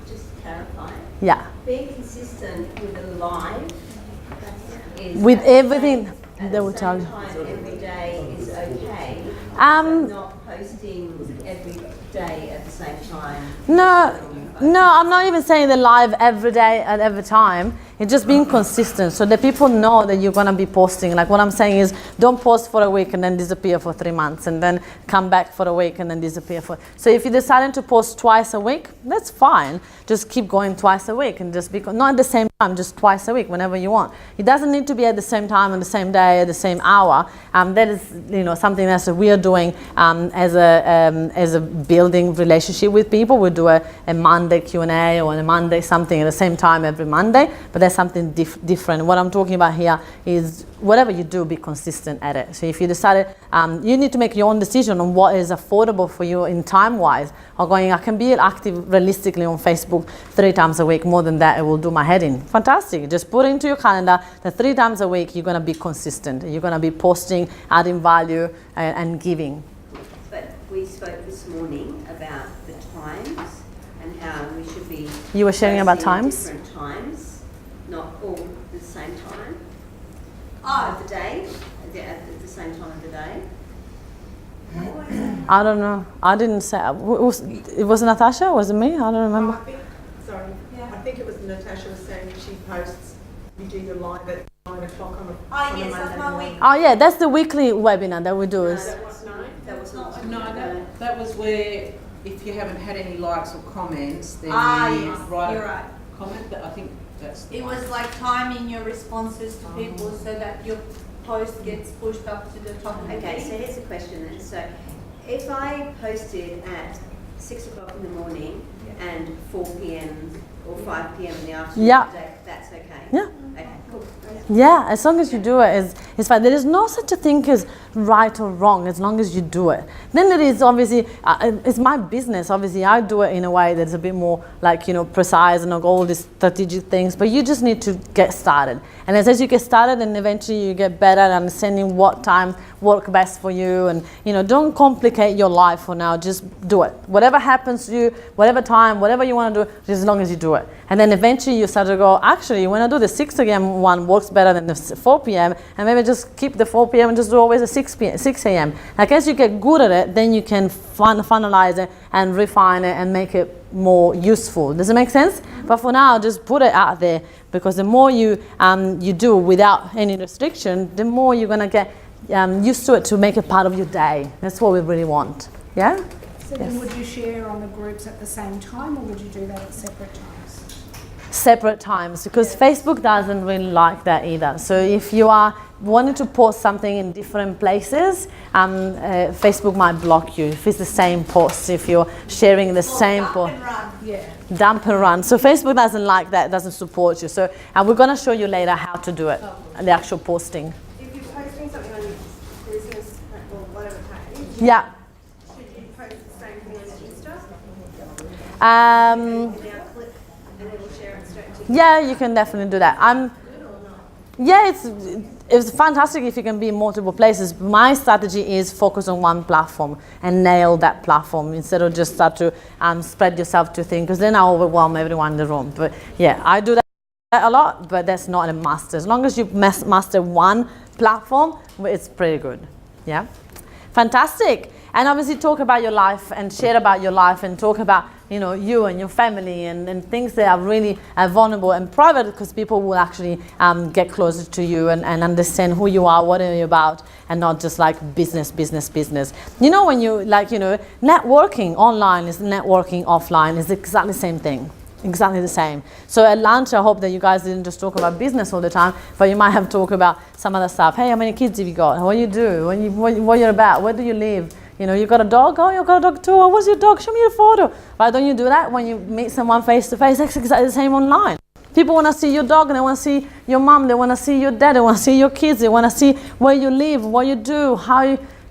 just to clarify. Yeah. Being consistent with a live is With everything they will tell you. Every day is okay. Not posting every day at the same time. No, I'm not even saying the live every day at every time. It's just being consistent so that people know that you're going to be posting. Like, what I'm saying is, don't post for a week and then disappear for 3 months, and then come back for a week and then disappear for. So if you're deciding to post twice a week, that's fine. Just keep going twice a week, and just be not at the same time, just twice a week, whenever you want. It doesn't need to be at the same time, on the same day, at the same hour. That is, you know, something that we are doing as a building relationship with people. We do a Monday Q&A or a Monday something at the same time every Monday, but that's something different. What I'm talking about here is whatever you do, be consistent at it. So if you decided, you need to make your own decision on what is affordable for you in time-wise, or going, I can be active realistically on Facebook 3 times a week. More than that, it will do my head in. Fantastic. Just put into your calendar that 3 times a week, you're going to be consistent. You're going to be posting, adding value, and giving. But we spoke this morning about the times and how we should be. You were sharing about times? Different times, not all at the same time. Of the day, at the same time of the day. I don't know. I didn't say. It was Natasha? Was it me? I don't remember. I think it was Natasha was saying she posts, you do your live at 9 o'clock on a Yes, that's my week. Oh yeah, that's the weekly webinar that we do. That was where, if you haven't had any likes or comments, then yes, write you're a right. comment. But I think that's. It was like timing your responses to people so that your post gets pushed up to the top of the Okay, feed. so here's the question then. So if I posted at 6 o'clock in the morning and 4 p.m. or 5 p.m. in the afternoon, that's okay? Yeah. Okay, cool. Yeah, as long as you do it, it's fine. There is no such a thing as right or wrong, as long as you do it. Then there is obviously, it's my business. Obviously, I do it in a way that's a bit more like, you know, precise and all these strategic things, but you just need to get started. And as you get started, then eventually you get better at understanding what time work best for you. And, you know, don't complicate your life for now. Just do it. Whatever happens to you, whatever time, whatever you want to do, just as long as you do it. And then eventually you start to go, actually, when I do the 6 a.m. one works better than the 4 p.m. and maybe just keep the 4 p.m. and just do always a 6 a.m. Like, as you get good at it, then you can finalize it and refine it and make it more useful. Does it make sense? But for now, just put it out there, because the more you do without any restriction, the more you're going to get used to it to make it part of your day. That's what we really want. Yeah? So then would you share on the groups at the same time, or would you do that at separate times? Separate times, because Facebook doesn't really like that either. So if you are wanting to post something in different places, Facebook might block you if it's the same post, if you're sharing the same post. Dump and run. So Facebook doesn't like that, doesn't support you. So we're going to show you later how to do it, the actual posting. If you're posting something on your business or whatever page, yeah. should you post the same thing on Insta? Yeah, you can definitely do that. Yeah, it's fantastic if you can be in multiple places. My strategy is focus on one platform and nail that platform instead of just start to spread yourself to things, because then I overwhelm everyone in the room. But yeah, I do that a lot, but that's not a master. As long as you master one platform, it's pretty good. Yeah, fantastic. And obviously talk about your life and share about your life and talk about, you and your family and things that are really vulnerable and private, because people will actually get closer to you and understand who you are, what are you about, and not just like business. When you networking online is networking offline is exactly the same thing. Exactly the same. So at lunch, I hope that you guys didn't just talk about business all the time, but you might have talked about some other stuff. Hey, how many kids have you got? What you do? What you're about? Where do you live? You got a dog? Oh, you got a dog too. Oh, what's your dog? Show me a photo. Why don't you do that when you meet someone face to face? That's exactly the same online. People want to see your dog, and they want to see your mom, they want to see your dad, they want to see your kids, they want to see where you live, what you do,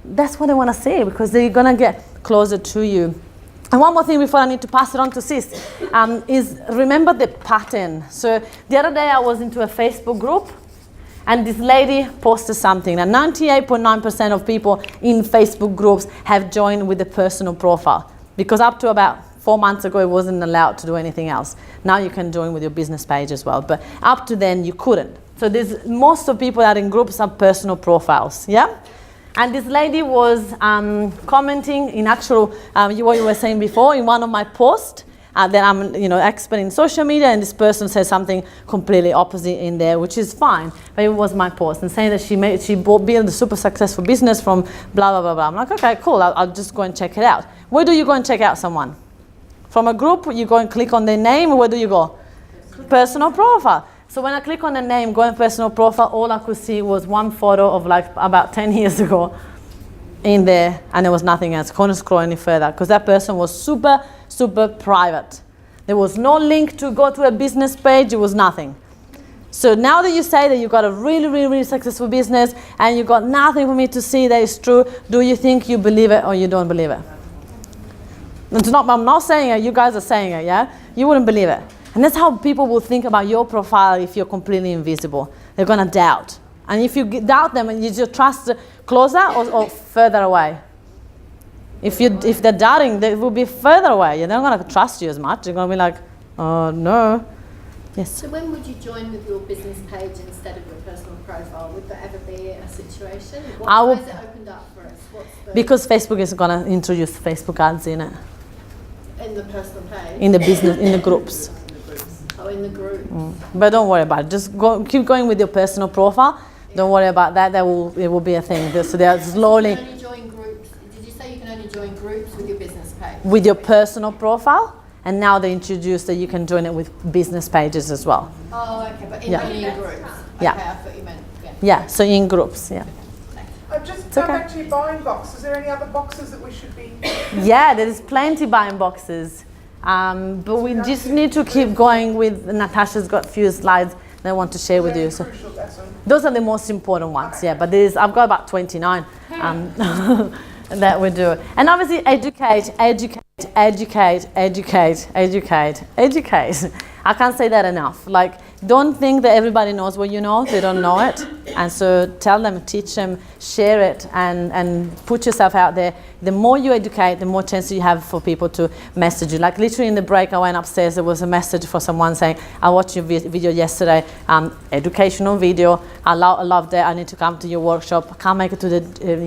that's what they want to see, because they're going to get closer to you. And one more thing before I need to pass it on to Sis, is remember the pattern. So the other day I was into a Facebook group, and this lady posted something. And 98.9% of people in Facebook groups have joined with a personal profile, because up to about 4 months ago, it wasn't allowed to do anything else. Now you can join with your business page as well, but up to then you couldn't. So most of people that are in groups have personal profiles, yeah? And this lady was commenting in actual, what you were saying before, in one of my posts, that I'm expert in social media, and this person said something completely opposite in there, which is fine, but it was my post, and saying that she built a super successful business from blah, blah, blah, blah. I'm like, okay, cool, I'll just go and check it out. Where do you go and check out someone? From a group, you go and click on their name, where do you go? Personal profile. So when I click on the name, go in personal profile, all I could see was one photo of like about 10 years ago in there, and there was nothing else. I couldn't scroll any further, because that person was super, super private. There was no link to go to a business page, it was nothing. So now that you say that you've got a really, really, really successful business, and you've got nothing for me to see that is true, do you think you believe it or you don't believe it? I'm not saying it, you guys are saying it, yeah? You wouldn't believe it. And that's how people will think about your profile if you're completely invisible. They're going to doubt. And if you doubt them, and you just trust closer or further away. If they're doubting, they will be further away. They're not going to trust you as much. They're going to be like, oh, no. Yes? So when would you join with your business page instead of your personal profile? Would there ever be a situation? Why is it opened up for us? Because Facebook is going to introduce Facebook ads in it. In the personal page? In the business, in the groups. Oh, in the groups. But don't worry about it. Just keep going with your personal profile. Yeah. Don't worry about that. It will be a thing. So they're slowly. You can only join groups. Did you say you can only join groups with your business page? With your personal profile, and now they introduced that you can join it with business pages as well. Oh, okay, but only in groups. Okay, yeah. I thought you meant. Yeah. So in groups. Yeah. Just go back to your buying box. Is there any other boxes that we should be? Yeah, there is plenty buying boxes. But we just need to keep going with, Natasha's got a few slides that I want to share with you. So those are the most important ones, yeah, but I've got about 29 that we do. And obviously educate. I can't say that enough. Like, don't think that everybody knows what you know. They don't know it. And so tell them, teach them, share it, and put yourself out there. The more you educate, the more chance you have for people to message you. Like literally in the break, I went upstairs, there was a message for someone saying, I watched your video yesterday, educational video. I loved it. I need to come to your workshop. I can't make it to the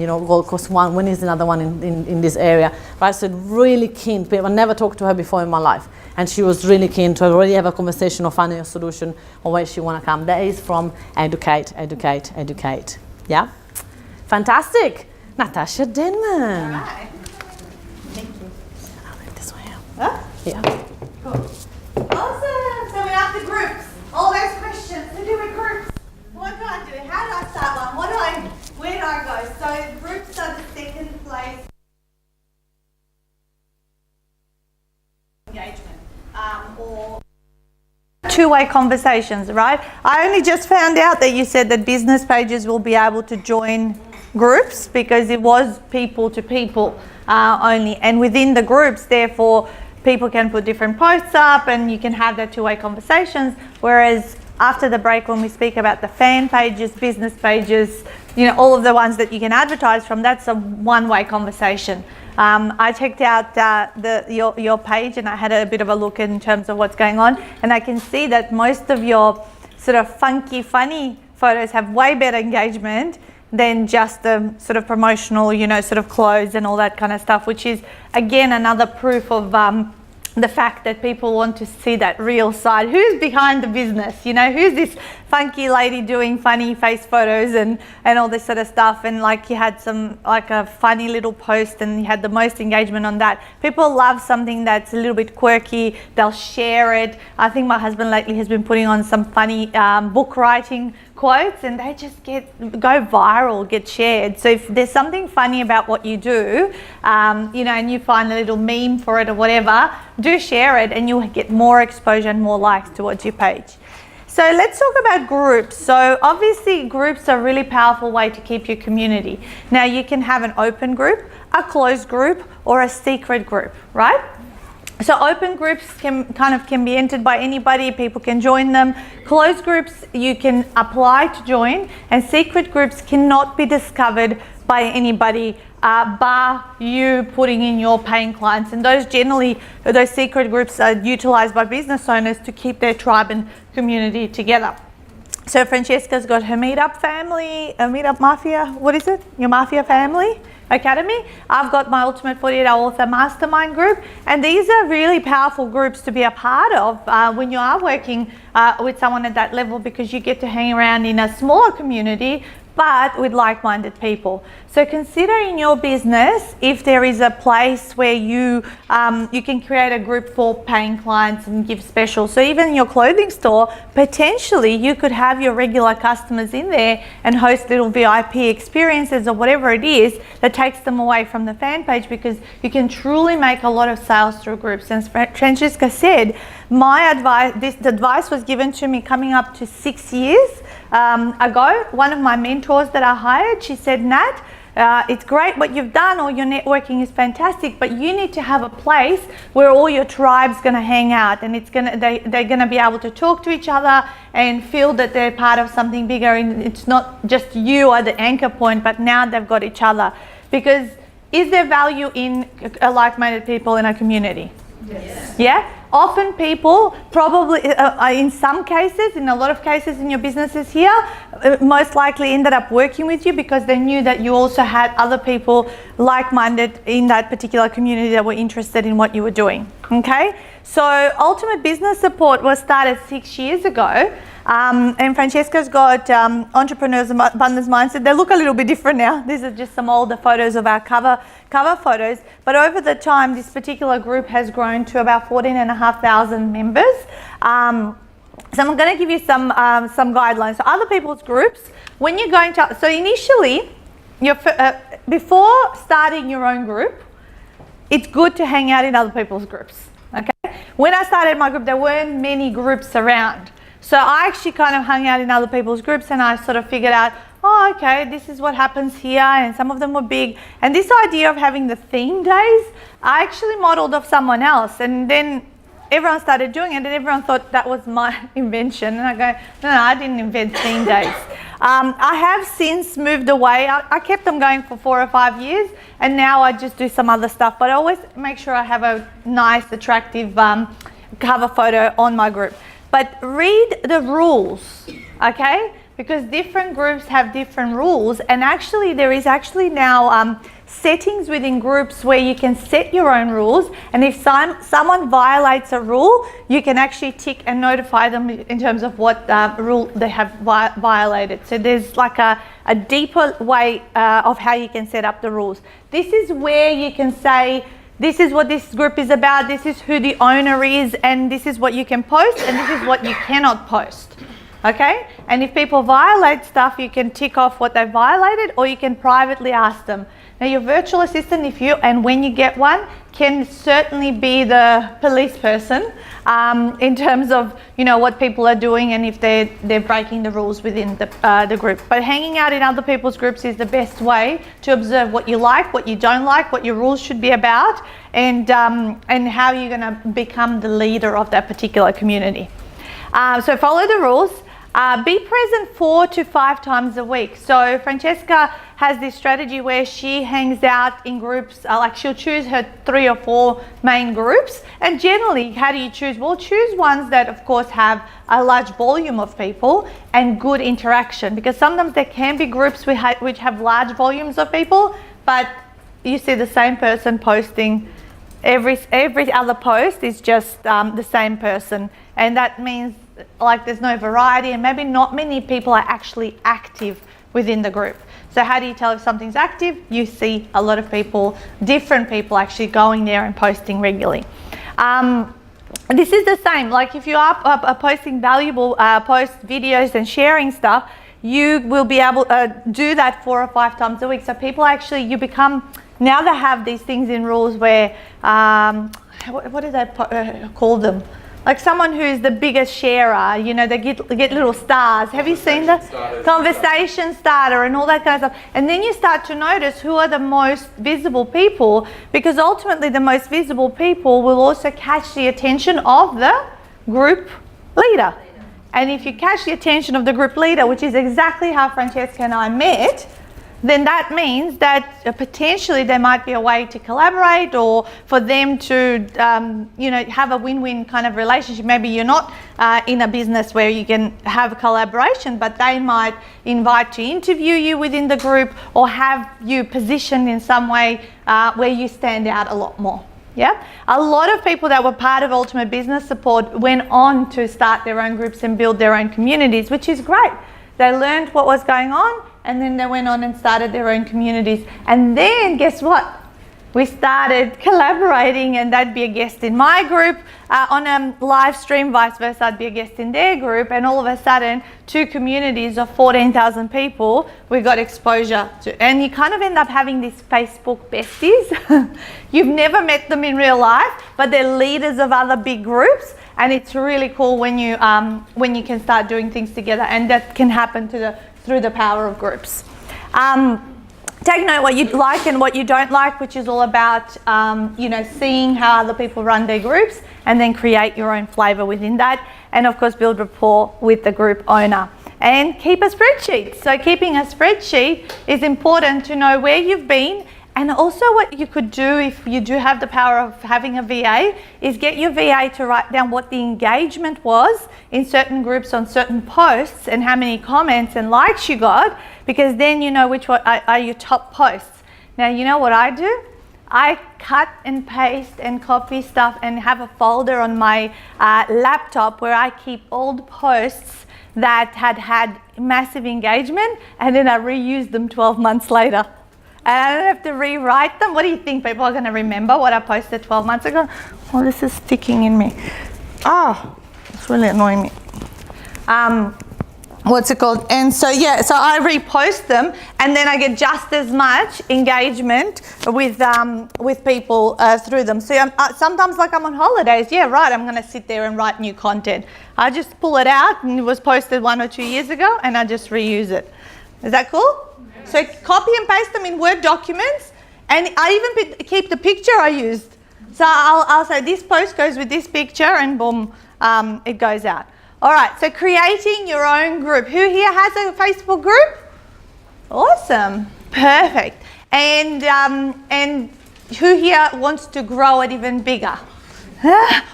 Gold Coast one. When is another one in this area? Right, so really keen. I never talked to her before in my life. And she was really keen to already have a conversation or finding a solution on where she want to come. That is from educate. Yeah? Fantastic. Natasha Denman. All right. Thank you. I'll leave this way out. Huh? Yeah. Cool. Awesome. So we have the groups. All those questions to do with groups. What do I do? How do I start one? Where do I go? So groups are the second place engagement. Or two-way conversations, right? I only just found out that you said that business pages will be able to join groups, because it was people to people only, and within the groups, therefore, people can put different posts up and you can have that two-way conversations, whereas after the break, when we speak about the fan pages, business pages, all of the ones that you can advertise from, that's a one-way conversation. I checked out your page, and I had a bit of a look in terms of what's going on, and I can see that most of your sort of funky, funny photos have way better engagement than just the sort of promotional, you know, sort of clothes and all that kind of stuff, which is again another proof of the fact that people want to see that real side. Who's behind the business? You know, who's this funky lady doing funny face photos and all this sort of stuff? And like you had some, like a funny little post and you had the most engagement on that. People love something that's a little bit quirky. They'll share it. I think my husband lately has been putting on some funny book writing quotes, and they just go viral, get shared. So if there's something funny about what you do, you know, and you find a little meme for it or whatever, do share it and you'll get more exposure and more likes towards your page. So let's talk about groups. So obviously groups are a really powerful way to keep your community. Now you can have an open group, a closed group, or a secret group, right? So open groups can be entered by anybody, people can join them. Closed groups you can apply to join, and secret groups cannot be discovered by anybody bar you putting in your paying clients. And those secret groups are utilized by business owners to keep their tribe and community together. So Francesca's got her Meetup family, Meetup Mafia, what is it? Your Mafia family Academy. I've got my Ultimate 48-Hour Author Mastermind group, and these are really powerful groups to be a part of when you are working with someone at that level, because you get to hang around in a smaller community but with like-minded people. So consider in your business if there is a place where you can create a group for paying clients and give specials. So even in your clothing store, potentially you could have your regular customers in there and host little VIP experiences or whatever it is that takes them away from the fan page, because you can truly make a lot of sales through groups. And Francesca said, this advice was given to me coming up to 6 years ago. One of my mentors that I hired, she said, Nat, it's great what you've done, all your networking is fantastic, but you need to have a place where all your tribe's going to hang out, and they're going to be able to talk to each other and feel that they're part of something bigger, and it's not just you are the anchor point, but now they've got each other. Because is there value in like-minded people in a community? Yes. Yeah? Often people probably, in some cases, in a lot of cases in your businesses here, most likely ended up working with you because they knew that you also had other people like-minded in that particular community that were interested in what you were doing. Okay? So Ultimate Business Support was started 6 years ago. And Francesca's got Entrepreneurs Abundance Mindset. They look a little bit different now. These are just some older photos of our cover photos. But over the time, this particular group has grown to about 14,500 members. So I'm going to give you some guidelines. So other people's groups, when you're going to, so initially, before starting your own group, it's good to hang out in other people's groups. Okay. When I started my group, there weren't many groups around. So I actually kind of hung out in other people's groups, and I sort of figured out, oh, okay, this is what happens here, and some of them were big. And this idea of having the theme days, I actually modeled off someone else, and then everyone started doing it, and everyone thought that was my invention. And I go, no, I didn't invent theme days. I have since moved away. I kept them going for 4 or 5 years, and now I just do some other stuff. But I always make sure I have a nice, attractive cover photo on my group. But read the rules, okay? Because different groups have different rules, and actually there is actually now settings within groups where you can set your own rules, and if someone violates a rule, you can actually tick and notify them in terms of what rule they have violated. So there's like a deeper way of how you can set up the rules. This is where you can say, this is what this group is about, this is who the owner is, and this is what you can post, and this is what you cannot post. Okay? And if people violate stuff, you can tick off what they violated, or you can privately ask them. Now your virtual assistant, and when you get one, can certainly be the police person in terms of what people are doing and if they're breaking the rules within the group. But hanging out in other people's groups is the best way to observe what you like, what you don't like, what your rules should be about, and how you're going to become the leader of that particular community. So follow the rules. Be present 4 to 5 times a week. So Francesca has this strategy where she hangs out in groups, like she'll choose her 3 or 4 main groups. And generally, how do you choose? Well, choose ones that, of course, have a large volume of people and good interaction, because sometimes there can be groups which have large volumes of people, but you see the same person posting every other post is just the same person, and that means like there's no variety, and maybe not many people are actually active within the group. So how do you tell if something's active? You see a lot of people, different people actually going there and posting regularly. This is the same, like if you are posting valuable posts, videos and sharing stuff, you will be able to do that 4 or 5 times a week. So people actually, you become, now they have these things in rules where, what do they call them? Like someone who's the biggest sharer, you know, they get little stars. Have you seen the conversation starter and all that kind of stuff? And then you start to notice who are the most visible people, because ultimately the most visible people will also catch the attention of the group leader. And if you catch the attention of the group leader, which is exactly how Francesca and I met, then that means that potentially there might be a way to collaborate, or for them to, you know, have a win-win kind of relationship. Maybe you're not in a business where you can have a collaboration, but they might invite to interview you within the group, or have you positioned in some way where you stand out a lot more. Yeah, a lot of people that were part of Ultimate Business Support went on to start their own groups and build their own communities, which is great. They learned what was going on, and then they went on and started their own communities. And then guess what? We started collaborating, and they'd be a guest in my group on a live stream, vice versa, I'd be a guest in their group, and all of a sudden 2 communities of 14,000 people we got exposure to. And you kind of end up having these Facebook besties. You've never met them in real life, but they're leaders of other big groups, and it's really cool when you can start doing things together, and that can happen through the power of groups. Take note what you like and what you don't like, which is all about, you know, seeing how other people run their groups, and then create your own flavor within that. And of course, build rapport with the group owner. And keep a spreadsheet. So keeping a spreadsheet is important to know where you've been. And also what you could do, if you do have the power of having a VA, is get your VA to write down what the engagement was in certain groups on certain posts, and how many comments and likes you got, because then you know which one are your top posts. Now, you know what I do? I cut and paste and copy stuff and have a folder on my laptop where I keep old posts that had massive engagement, and then I reuse them 12 months later. And I don't have to rewrite them. What do you think? People are going to remember what I posted 12 months ago? Oh, this is sticking in me. Oh, it's really annoying me. What's it called? And so, yeah, so I repost them, and then I get just as much engagement with people through them. So sometimes, like I'm on holidays, yeah, right, I'm going to sit there and write new content. I just pull it out, and it was posted 1 or 2 years ago, and I just reuse it. Is that cool? So copy and paste them in Word documents, and I even keep the picture I used. So I'll say this post goes with this picture, and boom, it goes out. All right, so creating your own group. Who here has a Facebook group? Awesome, perfect. And who here wants to grow it even bigger?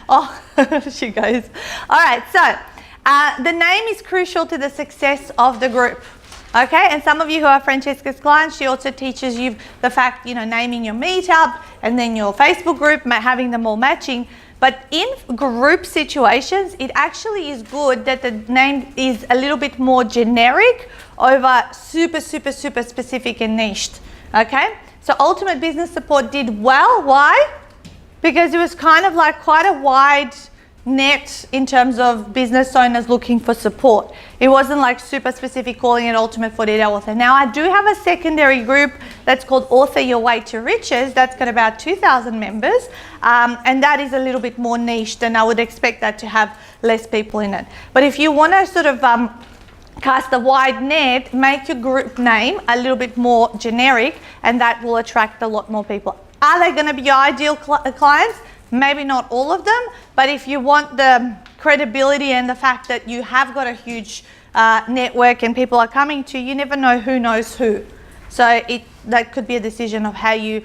Oh, she goes. All right, so the name is crucial to the success of the group. Okay, and some of you who are Francesca's clients, she also teaches you the fact, you know, naming your meetup and then your Facebook group, having them all matching. But in group situations, it actually is good that the name is a little bit more generic over super, super, super specific and niched. Okay, so Ultimate Business Support did well. Why? Because it was kind of like quite a wide net in terms of business owners looking for support. It wasn't like super specific, calling it Ultimate 48-Hour Author. Now I do have a secondary group that's called Author Your Way to Riches. That's got about 2,000 members, and that is a little bit more niched, and I would expect that to have less people in it. But if you want to sort of cast a wide net, make your group name a little bit more generic, and that will attract a lot more people. Are they going to be your ideal clients? Maybe not all of them, but if you want the credibility and the fact that you have got a huge network and people are coming to you, never know who knows who. So that could be a decision of how you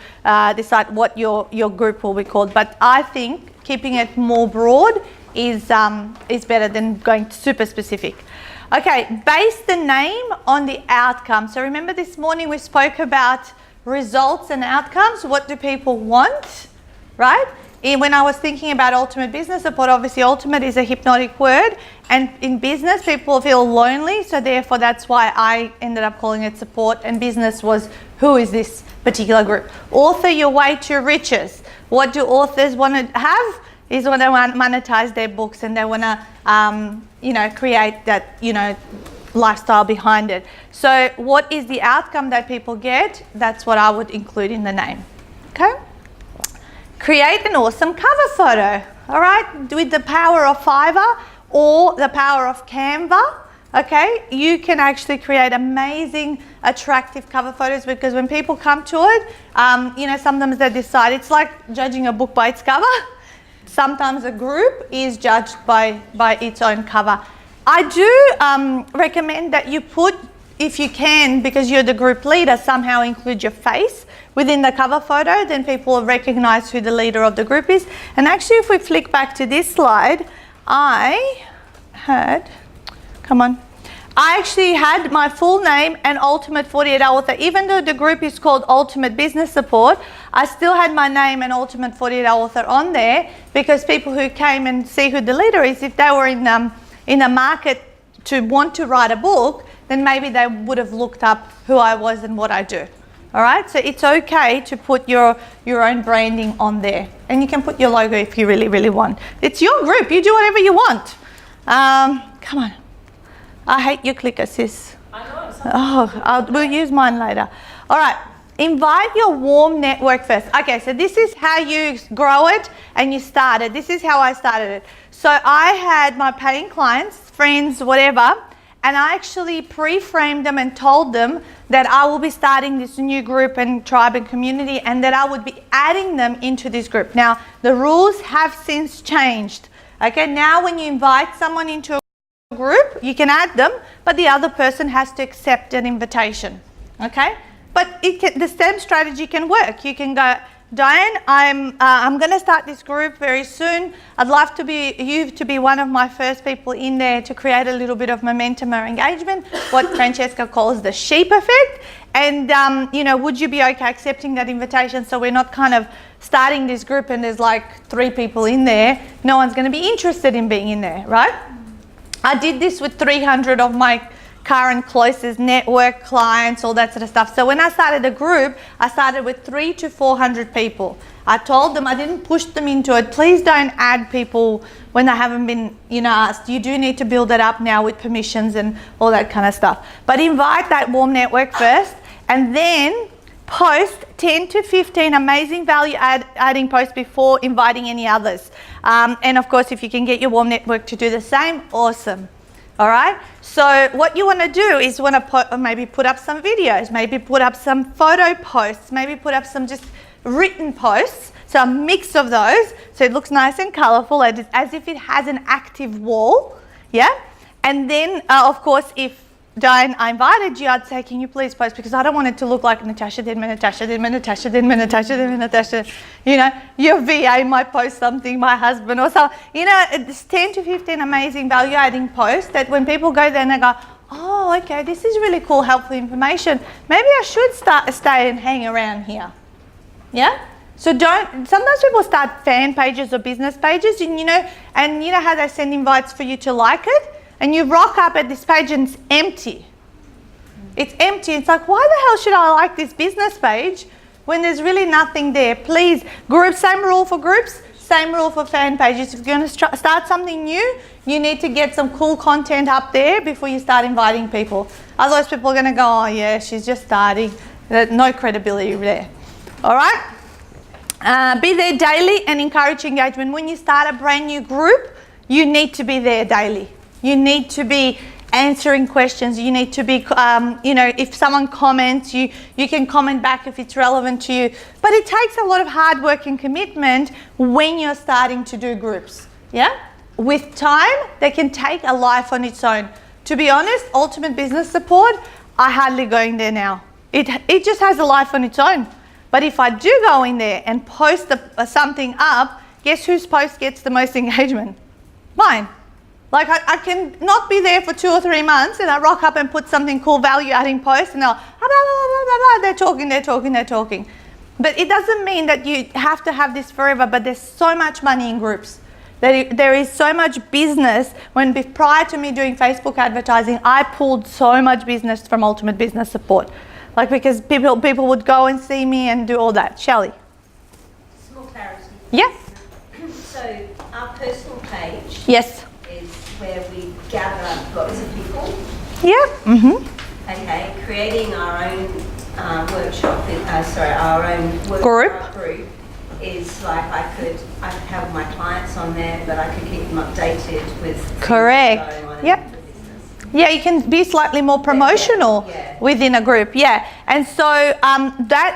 decide what your group will be called. But I think keeping it more broad is better than going super specific. Okay, base the name on the outcome. So remember this morning we spoke about results and outcomes. What do people want, right? When I was thinking about ultimate business support, obviously ultimate is a hypnotic word, and in business people feel lonely, so therefore that's why I ended up calling it support, and business was who is this particular group. Author your way to riches. What do authors want to have? Is when they want to monetize their books and they want to, create that, lifestyle behind it. So what is the outcome that people get? That's what I would include in the name. Okay? Create an awesome cover photo. All right? With the power of Fiverr or the power of Canva, okay, you can actually create amazing, attractive cover photos, because when people come to it, sometimes they decide, it's like judging a book by its cover. Sometimes a group is judged by its own cover. I do recommend that you put, if you can, because you're the group leader, somehow include your face within the cover photo, then people will recognize who the leader of the group is. And actually, if we flick back to this slide, I actually had my full name and Ultimate 48-Hour Author. Even though the group is called Ultimate Business Support, I still had my name and Ultimate 48-Hour Author on there, because people who came and see who the leader is, if they were in the market to want to write a book, then maybe they would have looked up who I was and what I do. All right, so it's okay to put your own branding on there, and you can put your logo if you really, really want. It's your group. You do whatever you want. Come on. I hate your clicker, sis. I know. Oh, we'll use mine later. All right. Invite your warm network first. Okay, so this is how you grow it and you start it. This is how I started it. So I had my paying clients, friends, whatever, and I actually pre-framed them and told them that I will be starting this new group and tribe and community, and that I would be adding them into this group. Now, the rules have since changed. Okay, now when you invite someone into a group, you can add them, but the other person has to accept an invitation. Okay, but the same strategy can work. You can go, Diane, I'm going to start this group very soon. I'd love you to be one of my first people in there to create a little bit of momentum or engagement, what Francesca calls the sheep effect. And would you be okay accepting that invitation, so we're not kind of starting this group and there's like 3 people in there. No one's going to be interested in being in there, right? I did this with 300 of my current closest network clients, all that sort of stuff. So when I started the group, I started with 300 to 400 people. I told them, I didn't push them into it. Please don't add people when they haven't been, asked. You do need to build it up now with permissions and all that kind of stuff. But invite that warm network first, and then post 10 to 15 amazing value adding posts before inviting any others. And of course, if you can get your warm network to do the same, awesome. All right, so what you want to do is maybe put up some videos, maybe put up some photo posts, maybe put up some just written posts, so a mix of those, so it looks nice and colorful, as if it has an active wall. Yeah, and then of course, if Diane, I invited you, I'd say, can you please post, because I don't want it to look like Natasha did, Natasha did, Natasha did, Natasha did, Natasha. Your VA might post something, my husband or so. It's 10 to 15 amazing value adding posts that when people go there and they go, oh, okay, this is really cool, helpful information. Maybe I should stay and hang around here. Yeah? So sometimes people start fan pages or business pages, and you know how they send invites for you to like it? And you rock up at this page and it's empty. It's empty. It's like, why the hell should I like this business page when there's really nothing there? Please, groups, same rule for groups, same rule for fan pages. If you're going to start something new, you need to get some cool content up there before you start inviting people. Otherwise, people are going to go, oh yeah, she's just starting. No credibility there. All right? Be there daily and encourage engagement. When you start a brand new group, you need to be there daily. You need to be answering questions. You need to be, if someone comments, you can comment back if it's relevant to you. But it takes a lot of hard work and commitment when you're starting to do groups. Yeah? With time, they can take a life on its own. To be honest, Ultimate Business Support, I hardly go in there now, It just has a life on its own. But if I do go in there and post something up, guess whose post gets the most engagement? Mine. Like I can not be there for 2 or 3 months and I rock up and put something cool value adding post and they're talking. But it doesn't mean that you have to have this forever, but there's so much money in groups. There is so much business. Prior to me doing Facebook advertising, I pulled so much business from Ultimate Business Support. Like because people would go and see me and do all that. Shelley? Small clarity. Yes. So our personal page Yes. is where we gather lots of people. Yeah. Okay, creating our own our own workshop group is like I could have my clients on there, but I could keep them updated with Correct. things going on Yep. in the business. Yeah, you can be slightly more promotional within a group. Yeah, and so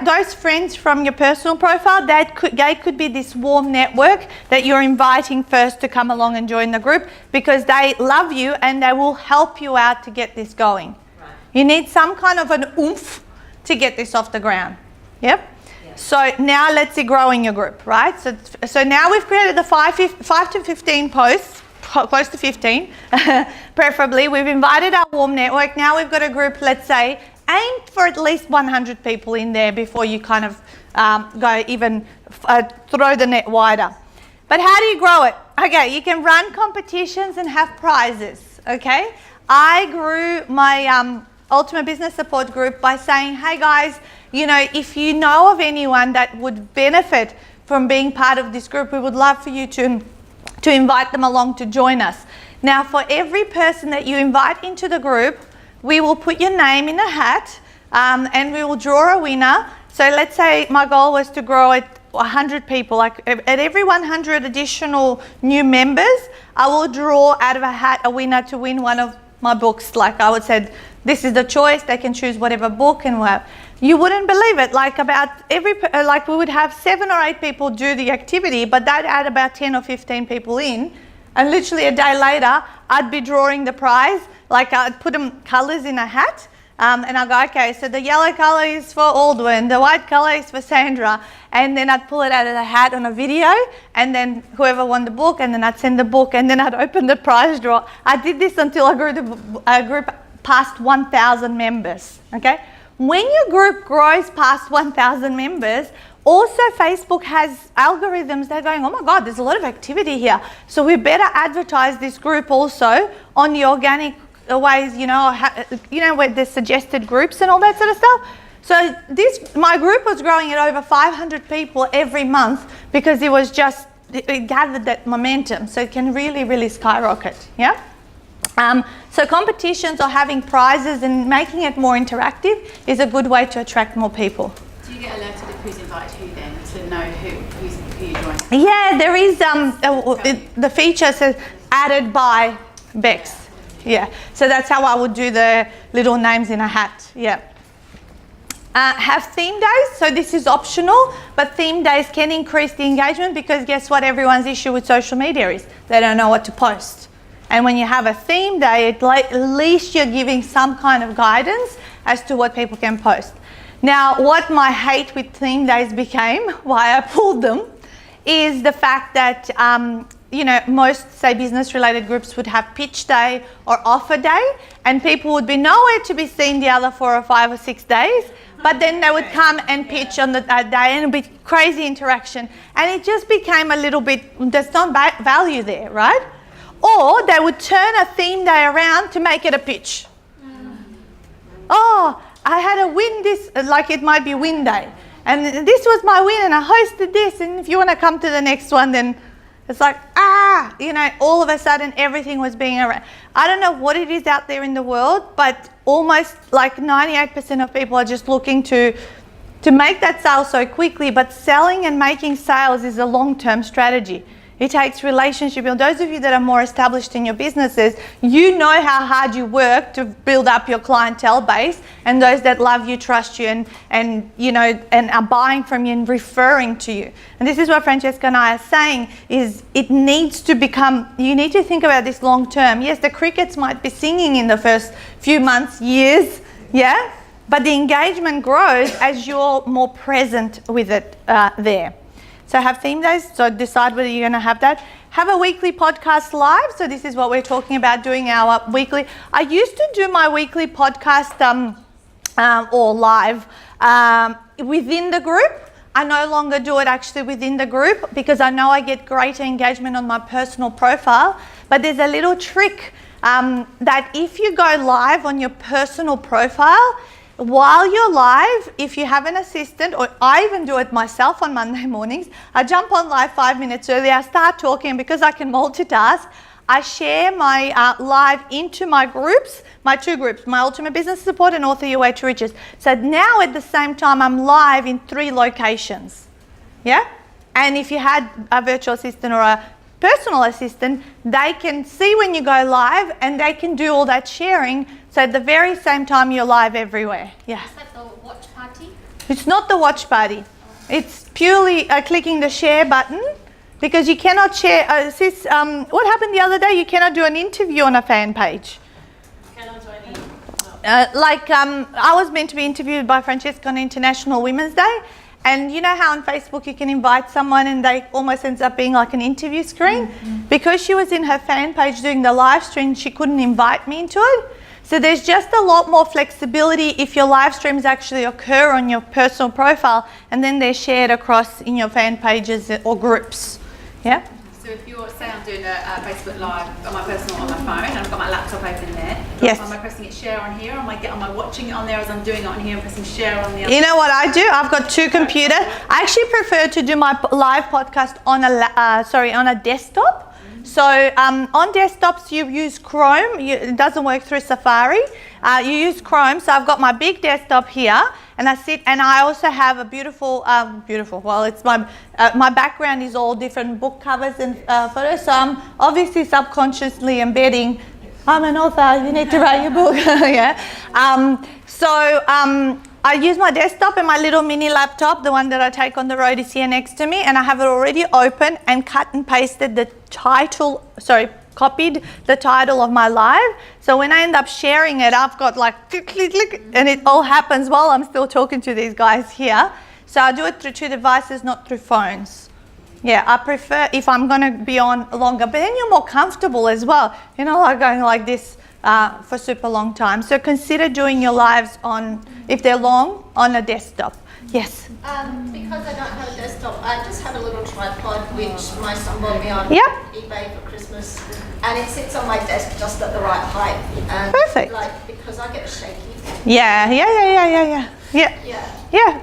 those friends from your personal profile, they could be this warm network that you're inviting first to come along and join the group because they love you and they will help you out to get this going. Right. You need some kind of an oomph to get this off the ground. Yep. So now let's see growing your group, right? So now we've created the 5 to 15 posts, close to 15, preferably. We've invited our warm network. Now we've got a group, let's say, aim for at least 100 people in there before you kind of go even throw the net wider. But how do you grow it? Okay, you can run competitions and have prizes, okay? I grew my Ultimate Business Support group by saying, hey guys, you know, if you know of anyone that would benefit from being part of this group, we would love for you to invite them along to join us. Now, for every person that you invite into the group, we will put your name in a hat and we will draw a winner. So let's say my goal was to grow it 100 people. Like at every 100 additional new members, I will draw out of a hat a winner to win one of my books. Like I would say, this is the choice. They can choose whatever book and what. You wouldn't believe it. Like we would have 7 or 8 people do the activity, but they'd add about 10 or 15 people in, and literally a day later, I'd be drawing the prize. Like I'd put them colours in a hat, and I'd go, okay, so the yellow colour is for Aldwin, the white colour is for Sandra, and then I'd pull it out of the hat on a video, and then whoever won the book, and then I'd send the book, and then I'd open the prize draw. I did this until I grew the group past 1,000 members, okay? When your group grows past 1,000 members, also Facebook has algorithms. They're going, oh my God, there's a lot of activity here. So we better advertise this group also on the organic ways, you know, where there's suggested groups and all that sort of stuff. So my group was growing at over 500 people every month because it gathered that momentum. So it can really, really skyrocket, yeah? So competitions or having prizes and making it more interactive is a good way to attract more people. Do you get alerted if who's invited who then to know who you're joining? Yeah, there is the feature says added by Bex. Yeah, so that's how I would do the little names in a hat. Yeah. Have theme days. So this is optional, but theme days can increase the engagement because guess what? Everyone's issue with social media is they don't know what to post. And when you have a theme day, at least you're giving some kind of guidance as to what people can post. Now, what my hate with theme days became, why I pulled them, is the fact that, most, say, business-related groups would have pitch day or offer day, and people would be nowhere to be seen the other 4 or 5 or 6 days, but then they would come and pitch on that day, and it would be crazy interaction. And it just became a little bit, there's no value there, right? Or they would turn a theme day around to make it a pitch. Oh, I had a win it might be win day. And this was my win and I hosted this. And if you want to come to the next one, then it's like, all of a sudden everything was being around. I don't know what it is out there in the world, but almost like 98% of people are just looking to make that sale so quickly. But selling and making sales is a long-term strategy. It takes relationship. And those of you that are more established in your businesses, you know how hard you work to build up your clientele base, and those that love you, trust you, and are buying from you and referring to you. And this is what Francesca and I are saying is it needs to become, you need to think about this long term. Yes, the crickets might be singing in the first few months, years, yeah? but the engagement grows as you're more present with it there. So have theme days, so decide whether you're going to have that. Have a weekly podcast live, so this is what we're talking about, doing our weekly. I used to do my weekly podcast or live within the group. I no longer do it actually within the group because I know I get greater engagement on my personal profile, but there's a little trick that if you go live on your personal profile, while you're live, if you have an assistant, or I even do it myself on Monday mornings, I jump on live 5 minutes early, I start talking, and because I can multitask, I share my live into my groups, my two groups, my Ultimate Business Support and Author Your Way to Riches. So now at the same time, I'm live in 3 locations. Yeah? And if you had a virtual assistant or a personal assistant, they can see when you go live and they can do all that sharing. So at the very same time, you're live everywhere. Yeah. Is that the watch party? It's not the watch party. It's purely clicking the share button, because you cannot share. What happened the other day? You cannot do an interview on a fan page. Cannot do any. I was meant to be interviewed by Francesca on International Women's Day. And you know how on Facebook you can invite someone and they almost ends up being like an interview screen? Because she was in her fan page doing the live stream, she couldn't invite me into it. So there's just a lot more flexibility if your live streams actually occur on your personal profile and then they're shared across in your fan pages or groups. Yeah? So if you're, say I'm doing a Facebook Live on my personal on my phone and I've got my laptop open there, yes. Am I pressing it share on here, or am I watching it on there as I'm doing it on here and pressing share on the other? You know what I do? I've got 2 computers. I actually prefer to do my live podcast on a desktop. So on desktops you use Chrome. It doesn't work through Safari. You use Chrome. So I've got my big desktop here, and I sit, and I also have a beautiful. Well, it's my background is all different book covers and photos. So I'm obviously subconsciously embedding. I'm an author. You need to write your book. Yeah. I use my desktop and my little mini laptop, the one that I take on the road is here next to me, and I have it already open and cut and pasted copied the title of my live. So when I end up sharing it, I've got like click, click, click, and it all happens while I'm still talking to these guys here. So I do it through 2 devices, not through phones. Yeah, I prefer if I'm going to be on longer, but then you're more comfortable as well. You know, like going like this for super long time. So consider doing your lives on, if they're long, on a desktop. Yes? Because I don't have a desktop, I just have a little tripod which my son bought me on eBay for Christmas, and it sits on my desk just at the right height. And perfect. Because I get shaky. Yeah,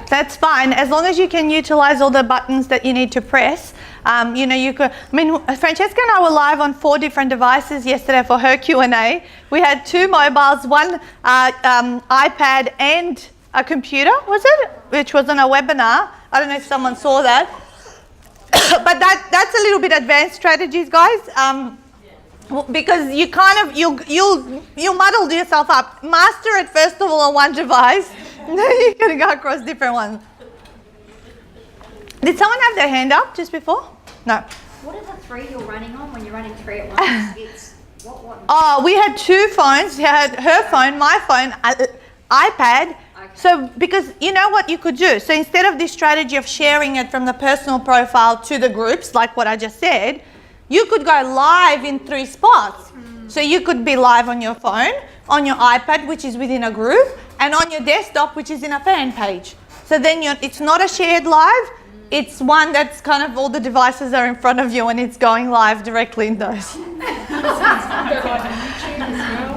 that's fine. As long as you can utilize all the buttons that you need to press. You could. Francesca and I were live on 4 different devices yesterday for her Q&A. We had 2 mobiles, one iPad and a computer, was it? Which was on a webinar. I don't know if someone saw that. But that's a little bit advanced strategies, guys. Because you kind of you'll muddle yourself up. Master it first of all on one device, then you're gonna go across different ones. Did someone have their hand up just before? No. What are the 3 you're running on when you're running 3 at once? It's what? Oh, we had 2 phones. We had her phone, my phone, iPad. Okay. So because you know what you could do. So instead of this strategy of sharing it from the personal profile to the groups, like what I just said, you could go live in 3 spots. So you could be live on your phone, on your iPad, which is within a group, and on your desktop, which is in a fan page. So then it's not a shared live. It's one that's kind of all the devices are in front of you and it's going live directly in those.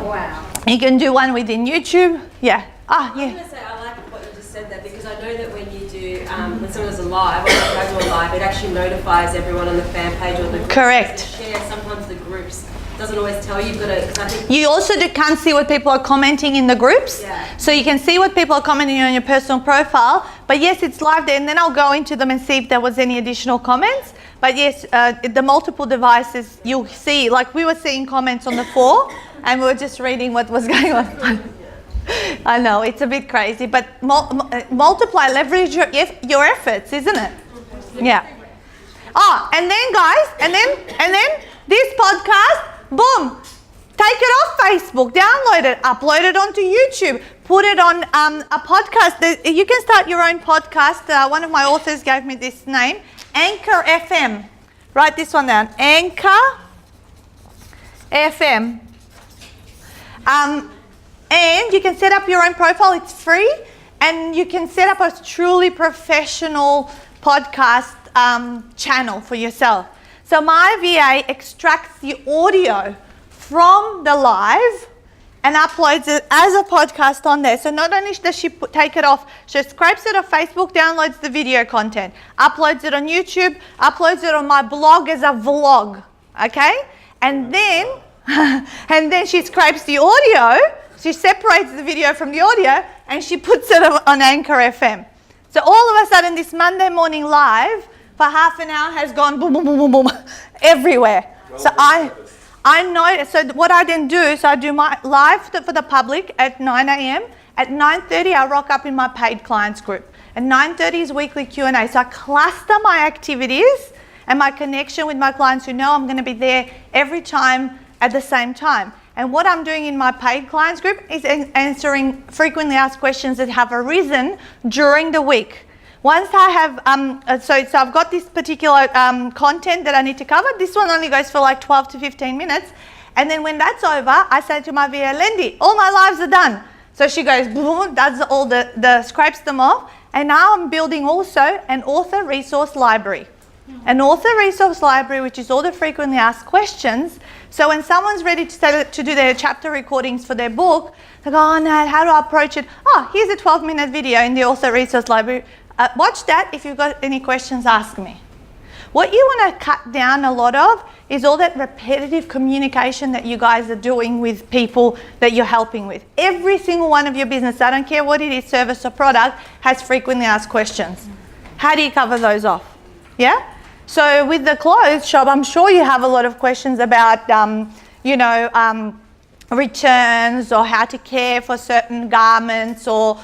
Wow. You can do one within YouTube. Yeah. I was going to say, I like what you just said there, because I know that when you do, when someone does a live, when I do a live, it actually notifies everyone on the fan page or the groups. Correct. Share. Sometimes the groups doesn't always tell you, but I think you also can't see what people are commenting in the groups. Yeah. So you can see what people are commenting on your personal profile. But yes, it's live there, and then I'll go into them and see if there was any additional comments. But yes, the multiple devices, you'll see, like we were seeing comments on the 4, and we were just reading what was going on. I know, it's a bit crazy, but multiply, leverage your efforts, isn't it? Yeah. Oh, and then guys, and then this podcast, boom, Take it off Facebook, download it, upload it onto YouTube, put it on a podcast. You can start your own podcast. One of my authors gave me this name, Anchor FM. Write this one down, Anchor FM. And you can set up your own profile. It's free. And you can set up a truly professional podcast channel for yourself. So my VA extracts the audio from the live and uploads it as a podcast on there. So not only does she take it off, she scrapes it off Facebook, downloads the video content, uploads it on YouTube, uploads it on my blog as a vlog, okay? And then she scrapes the audio, she separates the video from the audio, and she puts it on Anchor FM. So all of a sudden, this Monday morning live for half an hour has gone boom, boom, boom, boom, boom, everywhere. So I know, so what I then do, so I do my live for the public at 9 a.m. At 9:30, I rock up in my paid clients group. At 9:30 is weekly Q&A. So I cluster my activities and my connection with my clients who know I'm going to be there every time at the same time. And what I'm doing in my paid clients group is answering frequently asked questions that have arisen during the week. Once I have, so I've got this particular content that I need to cover. This one only goes for like 12 to 15 minutes. And then when that's over, I say to my VA, Lindy, all my lives are done. So she goes, boom, does all the scrapes them off. And now I'm building also an author resource library. An author resource library, which is all the frequently asked questions. So when someone's ready to do their chapter recordings for their book, they go, oh, Nat, how do I approach it? Oh, here's a 12-minute video in the author resource library. Watch that. If you've got any questions, ask me. What you want to cut down a lot of is all that repetitive communication that you guys are doing with people that you're helping with. Every single one of your business, I don't care what it is, service or product, has frequently asked questions. How do you cover those off? Yeah? So with the clothes shop, I'm sure you have a lot of questions about, returns or how to care for certain garments or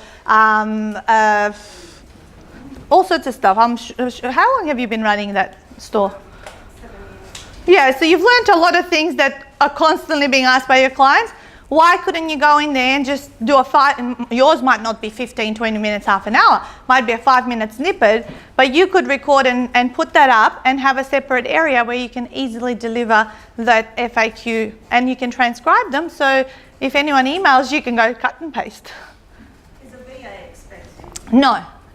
all sorts of stuff. How long have you been running that store? Yeah, so you've learned a lot of things that are constantly being asked by your clients. Why couldn't you go in there and just do yours might not be 15, 20 minutes, half an hour, might be a 5-minute snippet, but you could record and put that up and have a separate area where you can easily deliver that FAQ and you can transcribe them. So if anyone emails, you can go cut and paste. Is a VA expensive?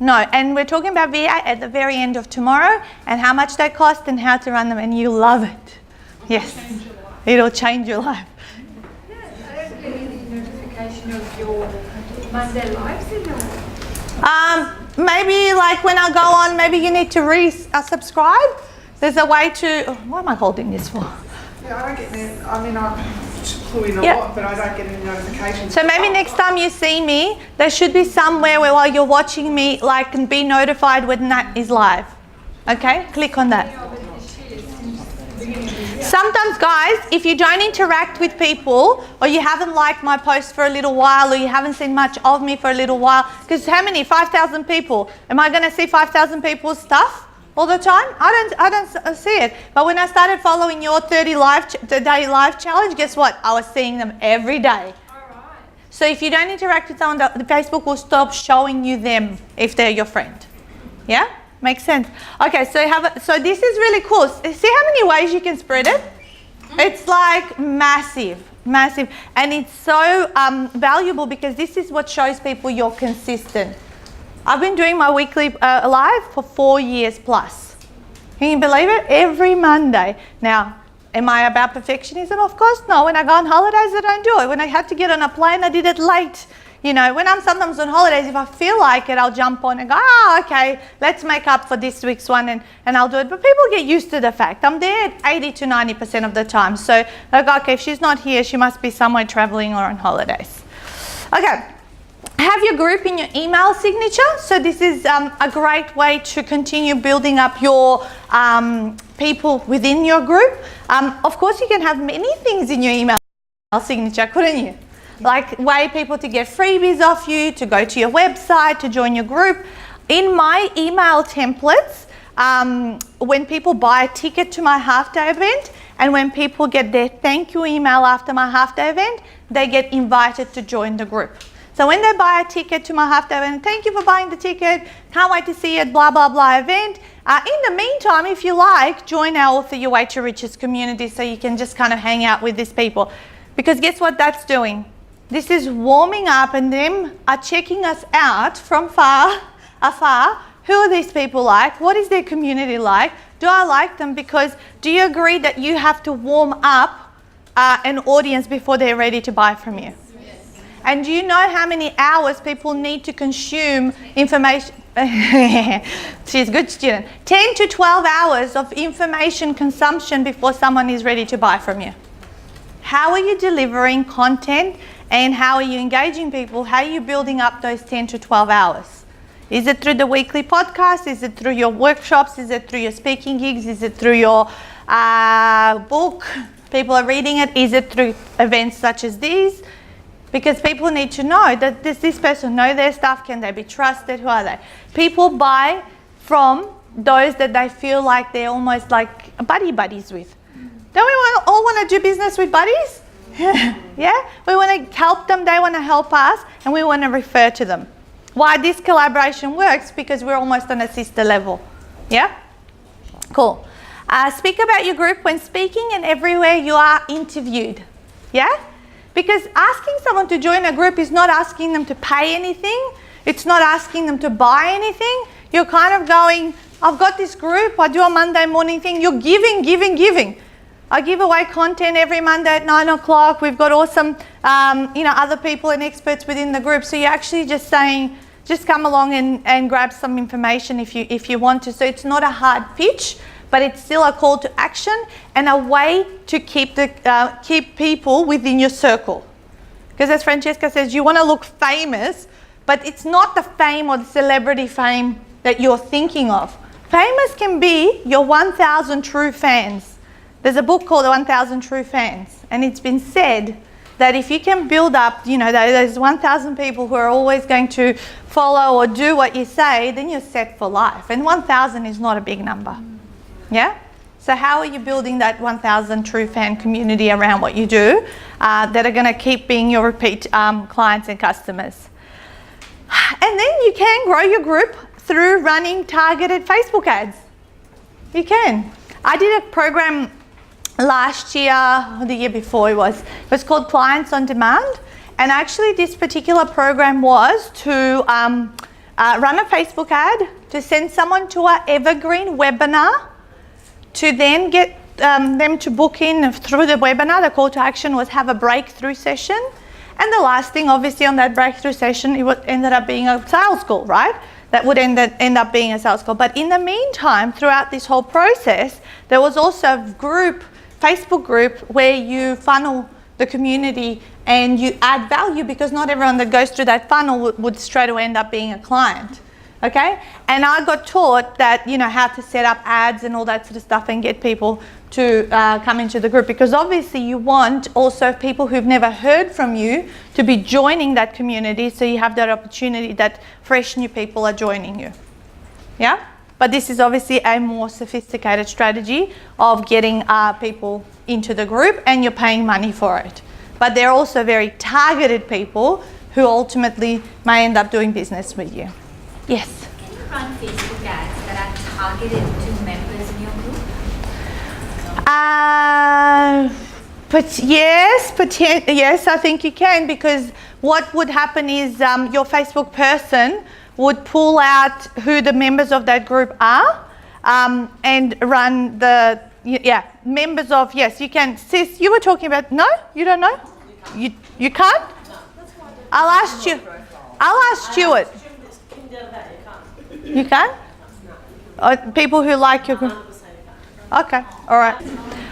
No, and we're talking about VA at the very end of tomorrow and how much they cost and how to run them, and you love it. Yes, it'll change your life. Notification of your Monday lives in your maybe like when I go on, maybe you need to subscribe. There's a way to, what am I holding this for? Yeah, I don't get any, I mean, I clue in a lot, but I don't get any notifications. So maybe next time you see me, there should be somewhere where while you're watching me, like, can be notified when Nat is live. Okay, click on that. Sometimes, guys, if you don't interact with people or you haven't liked my post for a little while or you haven't seen much of me for a little while, because how many? 5,000 people. Am I going to see 5,000 people's stuff all the time? I don't see it. But when I started following your 30 day live challenge, guess what? I was seeing them every day. So if you don't interact with someone, the Facebook will stop showing you them if they're your friend. Yeah? Makes sense. Okay, so this is really cool. See how many ways you can spread it? It's like massive. And it's so valuable because this is what shows people you're consistent. I've been doing my weekly live for 4 years plus. Can you believe it? Every Monday. Now, am I about perfectionism? Of course no. When I go on holidays, I don't do it. When I had to get on a plane, I did it late. You know, when I'm sometimes on holidays, if I feel like it, I'll jump on and go, okay, let's make up for this week's one and I'll do it. But people get used to the fact I'm there 80 to 90% of the time. So they go, okay, if she's not here, she must be somewhere traveling or on holidays. Okay, have your group in your email signature. So this is a great way to continue building up your people within your group. Of course, you can have many things in your email signature, couldn't you? Like way people to get freebies off you, to go to your website, to join your group. In my email templates, when people buy a ticket to my half-day event And when people get their thank you email after my half-day event, they get invited to join the group. So when they buy a ticket to my half-day event, thank you for buying the ticket, can't wait to see you at blah, blah, blah event. In the meantime, if you like, join our Author Your Way to Riches community so you can just kind of hang out with these people. Because guess what that's doing? This is warming up, and them are checking us out from afar. Who are these people like? What is their community like? Do I like them? Because do you agree that you have to warm up an audience before they're ready to buy from you? Yes. And do you know how many hours people need to consume information? She's a good student. 10 to 12 hours of information consumption before someone is ready to buy from you. How are you delivering content, and how are you engaging people? How are you building up those 10 to 12 hours? Is it through the weekly podcast? Is it through your workshops? Is it through your speaking gigs? Is it through your book? People are reading it. Is it through events such as these? Because people need to know that does this person know their stuff? Can they be trusted? Who are they? People buy from those that they feel like they're almost like buddies with. Don't we all want to do business with buddies? Yeah? We want to help them, they want to help us, and we want to refer to them. Why this collaboration works? Because we're almost on a sister level. Yeah? Cool. Speak about your group when speaking and everywhere you are interviewed. Yeah? Because asking someone to join a group is not asking them to pay anything. It's not asking them to buy anything. You're kind of going, I've got this group, I do a Monday morning thing. You're giving. I give away content every Monday at 9 o'clock. We've got awesome, other people and experts within the group. So you're actually just saying, just come along and grab some information if you want to. So it's not a hard pitch, but it's still a call to action and a way to keep people within your circle. Because as Francesca says, you want to look famous, but it's not the fame or the celebrity fame that you're thinking of. Famous can be your 1,000 true fans. There's a book called The 1,000 True Fans, and it's been said that if you can build up, those 1,000 people who are always going to follow or do what you say, then you're set for life. And 1,000 is not a big number. Yeah? So how are you building that 1,000 true fan community around what you do that are going to keep being your repeat clients and customers? And then you can grow your group through running targeted Facebook ads. You can. I did a program last year, or the year before it was called Clients on Demand. And actually this particular program was to run a Facebook ad, to send someone to our evergreen webinar, to then get them to book in through the webinar. The call to action was have a breakthrough session. And the last thing, obviously, on that breakthrough session, it ended up being a sales call, right? That would end up being a sales call. But in the meantime, throughout this whole process, there was also a Facebook group where you funnel the community and you add value, because not everyone that goes through that funnel would straight away end up being a client. Okay? And I got taught that, how to set up ads and all that sort of stuff and get people to come into the group, because obviously you want also people who've never heard from you to be joining that community, so you have that opportunity that fresh new people are joining you. Yeah? But this is obviously a more sophisticated strategy of getting people into the group, and you're paying money for it. But they're also very targeted people who ultimately may end up doing business with you. Yes? Can you run Facebook ads that are targeted to members in your group? But yes, I think you can, because what would happen is your Facebook person would pull out who the members of that group are and run the, members of, yes, you can. Sis, you were talking about, no? You don't know? You can't? I'll ask Stuart. You can? People who like your group. Okay, all right.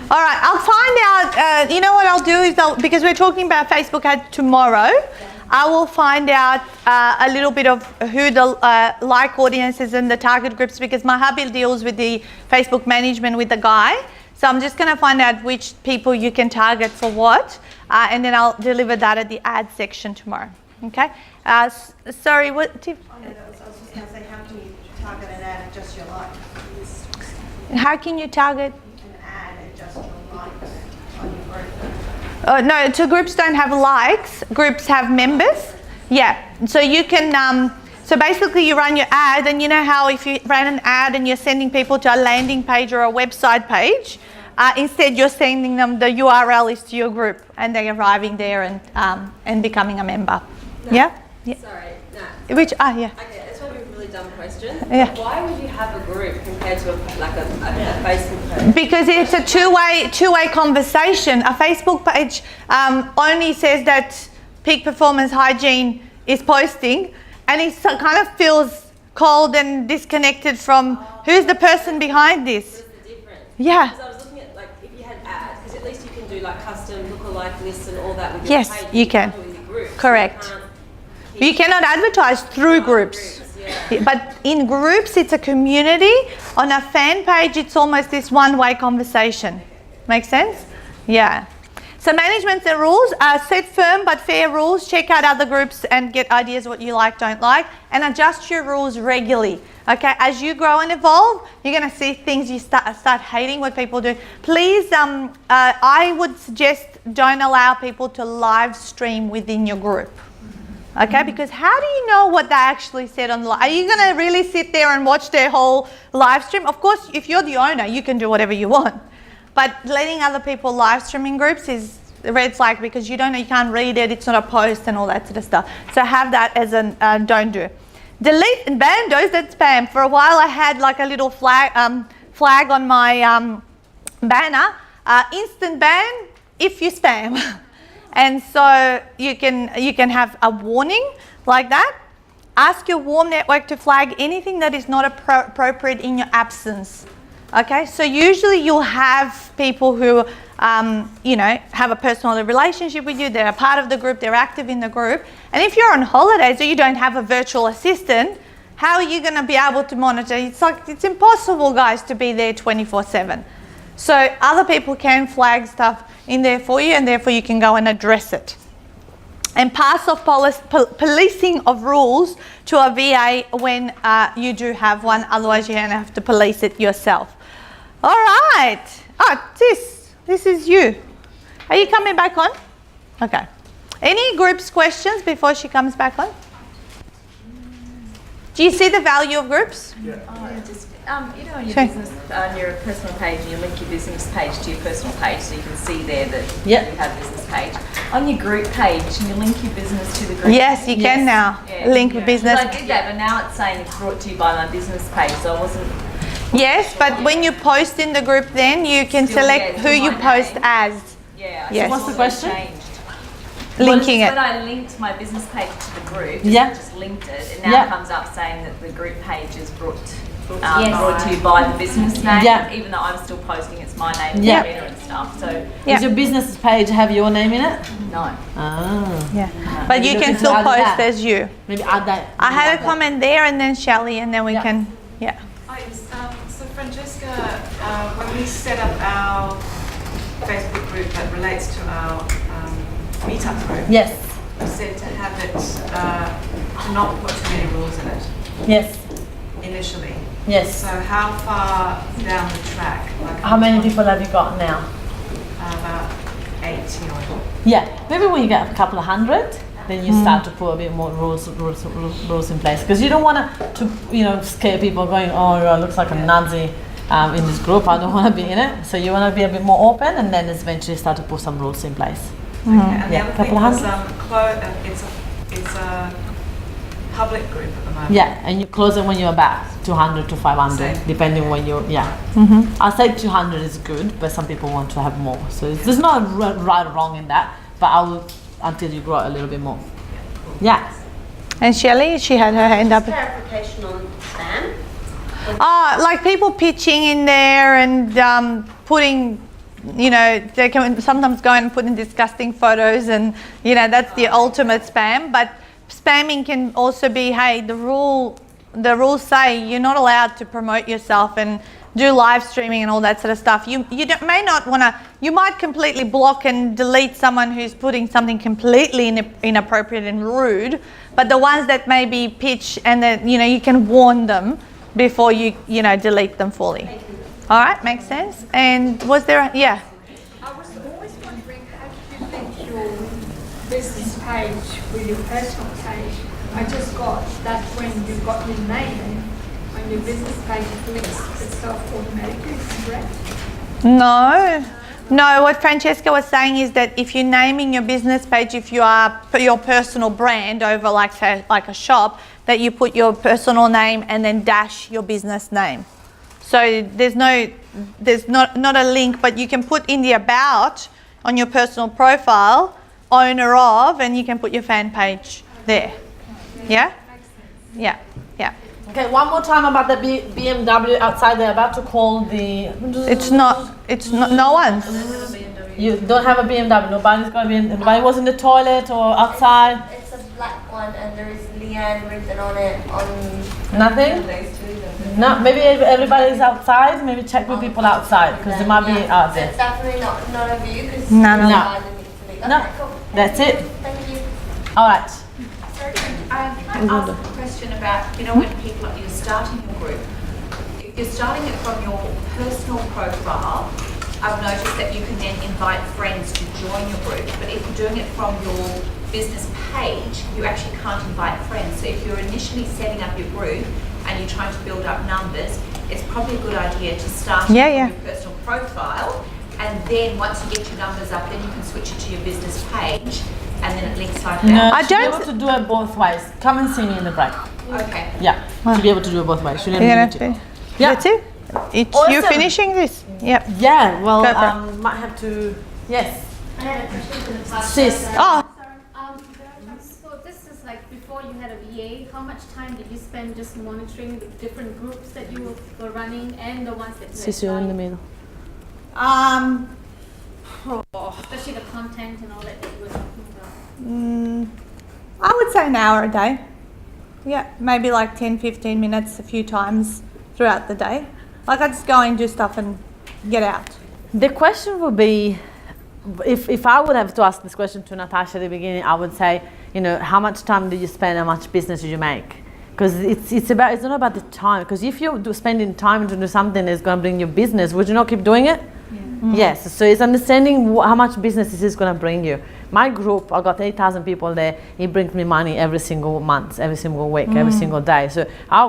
I'll find out, you know what I'll do is, because we're talking about Facebook ads tomorrow, I will find out a little bit of who the like audiences and the target groups, because my hubby deals with the Facebook management with the guy. So I'm just going to find out which people you can target for what, and then I'll deliver that at the ad section tomorrow. Okay? Sorry, what? Tiff? I was just going to say, how can you target an ad at just your like? How can you target? An ad at just your like? No, so groups don't have likes. Groups have members. Yeah. So you can. So basically, you run your ad, and you know how if you ran an ad and you're sending people to a landing page or a website page, instead you're sending them the URL is to your group, and they're arriving there and becoming a member. No. Yeah. Sorry, no. Which yeah. Okay, this might be a really dumb question. Yeah. Why would you have a group compared to a Facebook page? Because it's a two-way conversation. A Facebook page only says that Peak Performance Hygiene is posting, and it kind of feels cold and disconnected from who's the person behind this. That's the difference. Yeah. Because I was looking at like if you had ads, because at least you can do like custom lookalike lists and all that with your Yes, page. you can. Do with your groups. Correct. You cannot advertise through groups. Yeah. But in groups, it's a community. On a fan page, it's almost this one-way conversation. Make sense? Yeah. So management and rules are set firm but fair rules. Check out other groups and get ideas what you like, don't like, and adjust your rules regularly. Okay, as you grow and evolve, you're going to see things you start hating what people do. Please, I would suggest don't allow people to live stream within your group. Okay, because how do you know what they actually said on the live? Are you going to really sit there and watch their whole live stream? Of course, if you're the owner, you can do whatever you want. But letting other people live stream in groups is a red flag because you don't know, you can't read it, it's not a post and all that sort of stuff. So have that as a don't do. Delete and ban those that spam. For a while I had like a little flag on my banner. Instant ban if you spam. And so you can have a warning like that. Ask your warm network to flag anything that is not appropriate in your absence. Okay, so usually you'll have people who, have a personal relationship with you, they're a part of the group, they're active in the group. And if you're on holidays or you don't have a virtual assistant, how are you going to be able to monitor? It's impossible, guys, to be there 24/7. So other people can flag stuff in there for you, and therefore you can go and address it. And pass off policing of rules to a VA when you do have one, otherwise you're going to have to police it yourself. All right. Oh, this is you. Are you coming back on? Okay. Any groups questions before she comes back on? Do you see the value of groups? Yeah. On your business, on your personal page, you link your business page to your personal page, so you can see there that you have a business page. On your group page, you link your business to the group. Yes, you can now link your business. I did that, but now it's saying it's brought to you by my business page, so I wasn't. Yes, but when you post in the group, then you can select who you post as. Yeah. Yes. So what's the question? Changed. Linking it. When I linked my business page to the group, just linked it, it now comes up saying that the group page is brought to you by the business name, even though I'm still posting it's my name and stuff. So does your business page have your name in it? No. Ah. Yeah. But you can still post as you. Maybe add that. I had a comment there, and then Shelley, and then we can, So Francesca, when we set up our Facebook group that relates to our meetup group, we said to have it, to not put too many rules in it. Yes. Initially. Yes. So how far down the track? Like How many people have you got now? About 80 or. Yeah, maybe when you get a couple of hundred, then you start to put a bit more rules in place, because you don't want to scare people going, oh, it looks like a Nazi in this group, I don't want to be in it. So you want to be a bit more open, and then eventually start to put some rules in place. Okay. And the other thing was it's a public group at the moment. Yeah, and you close it when you're about 200 to 500, depending when you're, I'll say 200 is good, but some people want to have more. So there's not right or wrong in that, but I will, until you grow a little bit more. Yeah. And Shelley, she had her hand up. Clarification on spam. Like people pitching in there and putting, they can sometimes go and put in disgusting photos, and that's the ultimate spam. But spamming can also be, hey, the rules say you're not allowed to promote yourself and do live streaming and all that sort of stuff. You may not want to. You might completely block and delete someone who's putting something completely inappropriate and rude. But the ones that maybe pitch and that you can warn them before you delete them fully. All right, makes sense. And was there? I was always wondering, how do you business page with your personal page. I just got that when you've got your name on your business page, it links itself automatically, correct? No. No, what Francesca was saying is that if you're naming your business page, if you are your personal brand over like say like a shop, that you put your personal name and then dash your business name. So there's not a link, but you can put in the about on your personal profile, owner of, and you can put your fan page there. Yeah? Yeah. Yeah. Okay, one more time about the BMW outside. They're about to call the... It's not no one's. You don't have a BMW. Nobody's got a BMW. Nobody was in the toilet or outside. It's a black one and there is Leanne written on it. Nothing? No, maybe everybody's outside. Maybe check with people outside because there might be out there. It's definitely not of you because No. That's it. Thank you. All right. Sorry, can I ask a question about, when people, you're starting a group, if you're starting it from your personal profile, I've noticed that you can then invite friends to join your group, but if you're doing it from your business page, you actually can't invite friends. So if you're initially setting up your group and you're trying to build up numbers, it's probably a good idea to start from your personal profile, and then once you get your numbers up, then you can switch it to your business page, and then it links like that. No, I don't be able to do it both ways. Come and see me in the break. Okay. Yeah, to be able to do it both ways. Yeah, that's it. You're finishing this? Yep. Yeah, well, might have to, yes. I have a question for the class. Sis. So this is like before you had a VA, how much time did you spend just monitoring the different groups that you were running and the ones that you Sis, you're in the middle. especially the content and all that you were talking about? I would say an hour a day. Yeah, maybe like 10-15 minutes a few times throughout the day. Like I just go and do stuff and get out. The question would be, if I would have to ask this question to Natasha at the beginning, I would say, how much time do you spend, how much business do you make? Because it's not about the time. Because if you're spending time to do something that's going to bring you business, would you not keep doing it? Yeah. Yes. So it's understanding how much business this is going to bring you. My group, I got 8,000 people there. It brings me money every single month, every single week, every single day. So I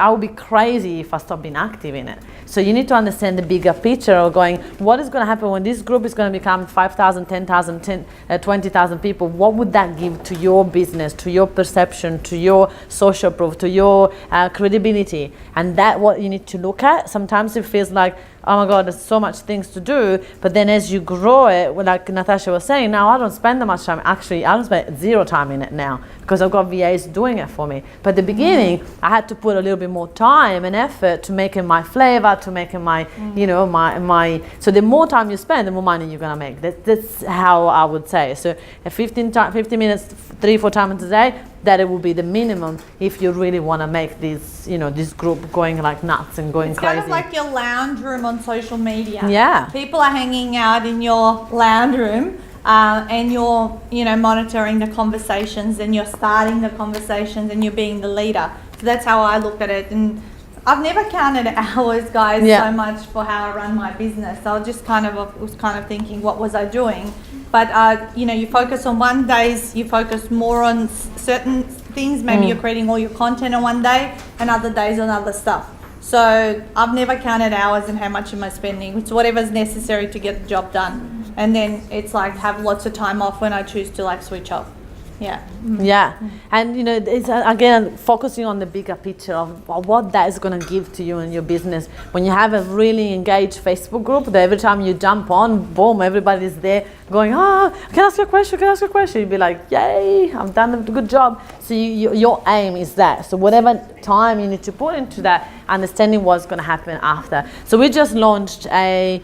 would be crazy if I stopped being active in it. So you need to understand the bigger picture of going, what is going to happen when this group is going to become 5,000, 10,000, 20,000 people? What would that give to your business, to your perception, to your social proof, to your credibility? And that's what you need to look at. Sometimes it feels like, oh my God, there's so much things to do. But then as you grow it, like Natasha was saying, now I don't spend that much time. Actually, I don't spend zero time in it now because I've got VAs doing it for me. But at the beginning, I had to put a little bit more time and effort to making my flavor, to making my, my. So the more time you spend, the more money you're gonna make. That's how I would say. So 15 minutes, 3-4 times a day, that it will be the minimum if you really want to make this, this group going like nuts and going crazy. It's kind of like your lounge room on social media. Yeah. People are hanging out in your lounge room and you're, monitoring the conversations and you're starting the conversations and you're being the leader. So that's how I look at it. And I've never counted hours, guys, so much for how I run my business. So I just was thinking, what was I doing? But, you focus on one days, you focus more on certain things. Maybe you're creating all your content on one day and other days on other stuff. So I've never counted hours and how much am I spending. It's whatever's necessary to get the job done. And then it's like have lots of time off when I choose to switch off. Yeah. Yeah. And it's again focusing on the bigger picture of what that is going to give to you and your business. When you have a really engaged Facebook group, that every time you jump on, boom, everybody's there going, can I ask you a question? You'd be like, yay, I've done a good job. So your aim is that. So whatever time you need to put into that, understanding what's going to happen after. So we just launched a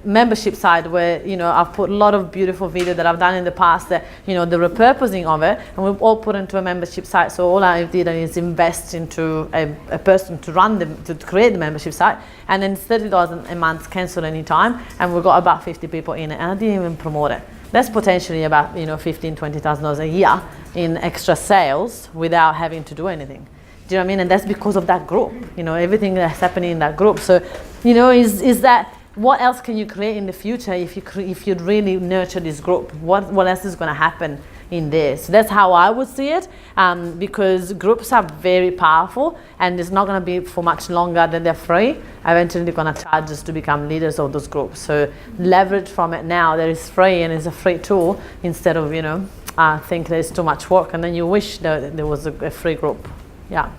membership site where, I've put a lot of beautiful video that I've done in the past that, the repurposing of it, and we've all put into a membership site. So all I did is invest into a person to create the membership site, and then it's $30 a month, cancel any time, and we've got about 50 people in it, and I didn't even promote it. That's potentially about $15,000-$20,000 a year in extra sales without having to do anything. Do you know what I mean? And that's because of that group, everything that's happening in that group. So, is that what else can you create in the future if you really nurture this group? What else is going to happen in there? So that's how I would see it, because groups are very powerful, and it's not going to be for much longer that they're free. Eventually they're going to charge us to become leaders of those groups. So leverage from it now that it's free and it's a free tool, instead of, think that it's too much work and then you wish that there was a free group. Yeah.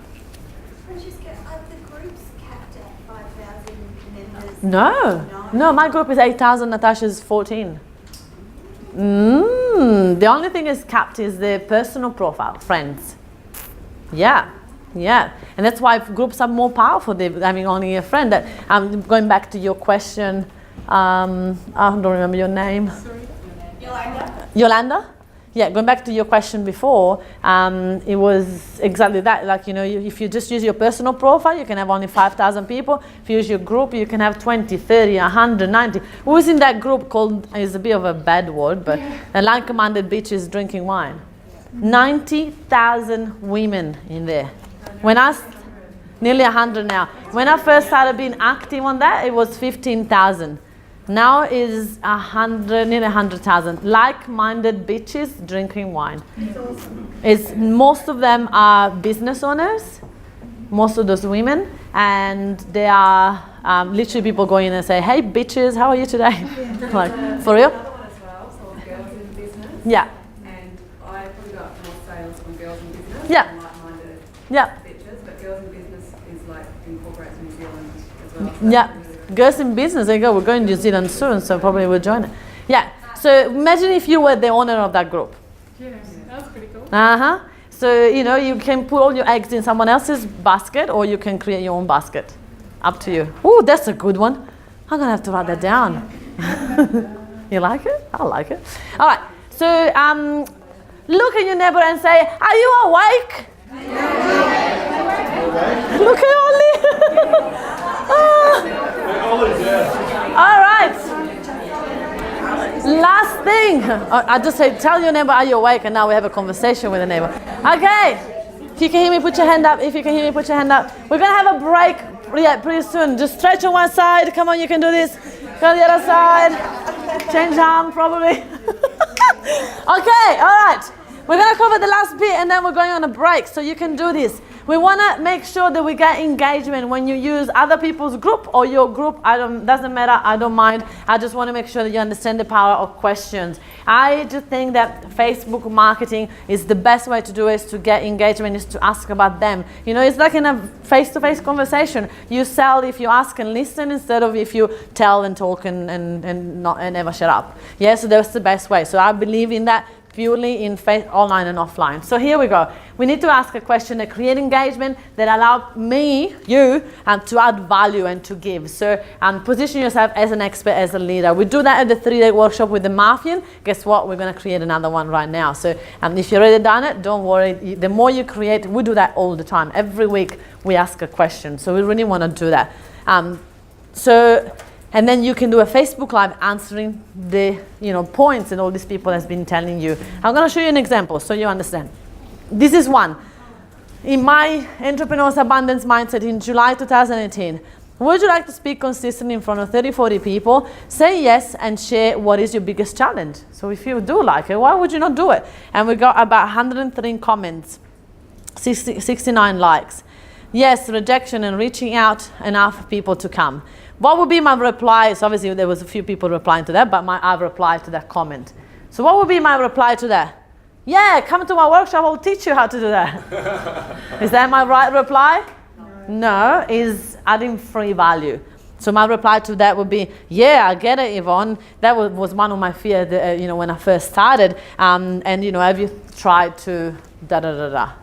No, my group is 8,000, Natasha's 14. The only thing is capped is the personal profile, friends. Yeah. And that's why groups are more powerful. They're having only a friend. Going back to your question, I don't remember your name. Yolanda? Yeah, going back to your question before, it was exactly that. Like, if you just use your personal profile, you can have only 5,000 people. If you use your group, you can have 20, 30, 100, 90. Who was in that group called, it's a bit of a bad word, but like-minded bitches drinking wine? 90,000 women in there. Nearly 100 now. When I first started being active on that, it was 15,000. Now is 100, nearly 100,000 like-minded bitches drinking wine. Most of them are business owners, most of those women, and they are literally people going in and say, "Hey bitches, how are you today?" Like, for real? Yeah. And I put up more sales on girls in business. Yeah. And like-minded bitches, but girls in business is like incorporates New Zealand as well. So Yeah. Girls in business, there you go. We're going to New Zealand soon, so probably we'll join it. Yeah. So imagine if you were the owner of that group. Yeah, that's pretty cool. So, you can put all your eggs in someone else's basket, or you can create your own basket. Up to you. Oh, that's a good one. I'm going to have to write that down. You like it? I like it. All right. So look at your neighbor and say, "Are you awake?" Look at Ollie. All right. Last thing. I just say, tell your neighbor, "Are you awake?" And now we have a conversation with the neighbor. Okay. If you can hear me, put your hand up. If you can hear me, put your hand up. We're going to have a break pretty soon. Just stretch on one side. Come on, you can do this. Go to the other side. Change arm, probably. Okay, all right. We're going to cover the last bit, and then we're going on a break, so you can do this. We want to make sure that we get engagement when you use other people's group or your group. Doesn't matter. I don't mind. I just want to make sure that you understand the power of questions. I just think that Facebook marketing is the best way to do it, is to get engagement, is to ask about them. It's like in a face-to-face conversation. You sell if you ask and listen, instead of if you tell and talk and never shut up. Yeah, so that's the best way. So I believe in that, purely in online and offline. So here we go. We need to ask a question that create engagement, that allow you to add value and to give. So position yourself as an expert, as a leader. We do that at the 3-day workshop with the Mafian. Guess what? We're going to create another one right now. So if you've already done it, don't worry. The more you create, we do that all the time. Every week we ask a question. So we really want to do that. And then you can do a Facebook Live answering the points that all these people has been telling you. I'm going to show you an example so you understand. This is one. In my Entrepreneur's Abundance Mindset in July 2018, would you like to speak consistently in front of 30, 40 people? Say yes and share what is your biggest challenge. So if you do like it, why would you not do it? And we got about 103 comments, 69 likes. Yes, rejection and reaching out enough people to come. What would be my reply? So obviously there was a few people replying to that, but I've replied to that comment. So what would be my reply to that? Yeah, come to my workshop, I'll teach you how to do that. Is that my right reply? No, is adding free value. So my reply to that would be, yeah, I get it, Yvonne. That was one of my fears, when I first started. Have you tried to da-da-da-da?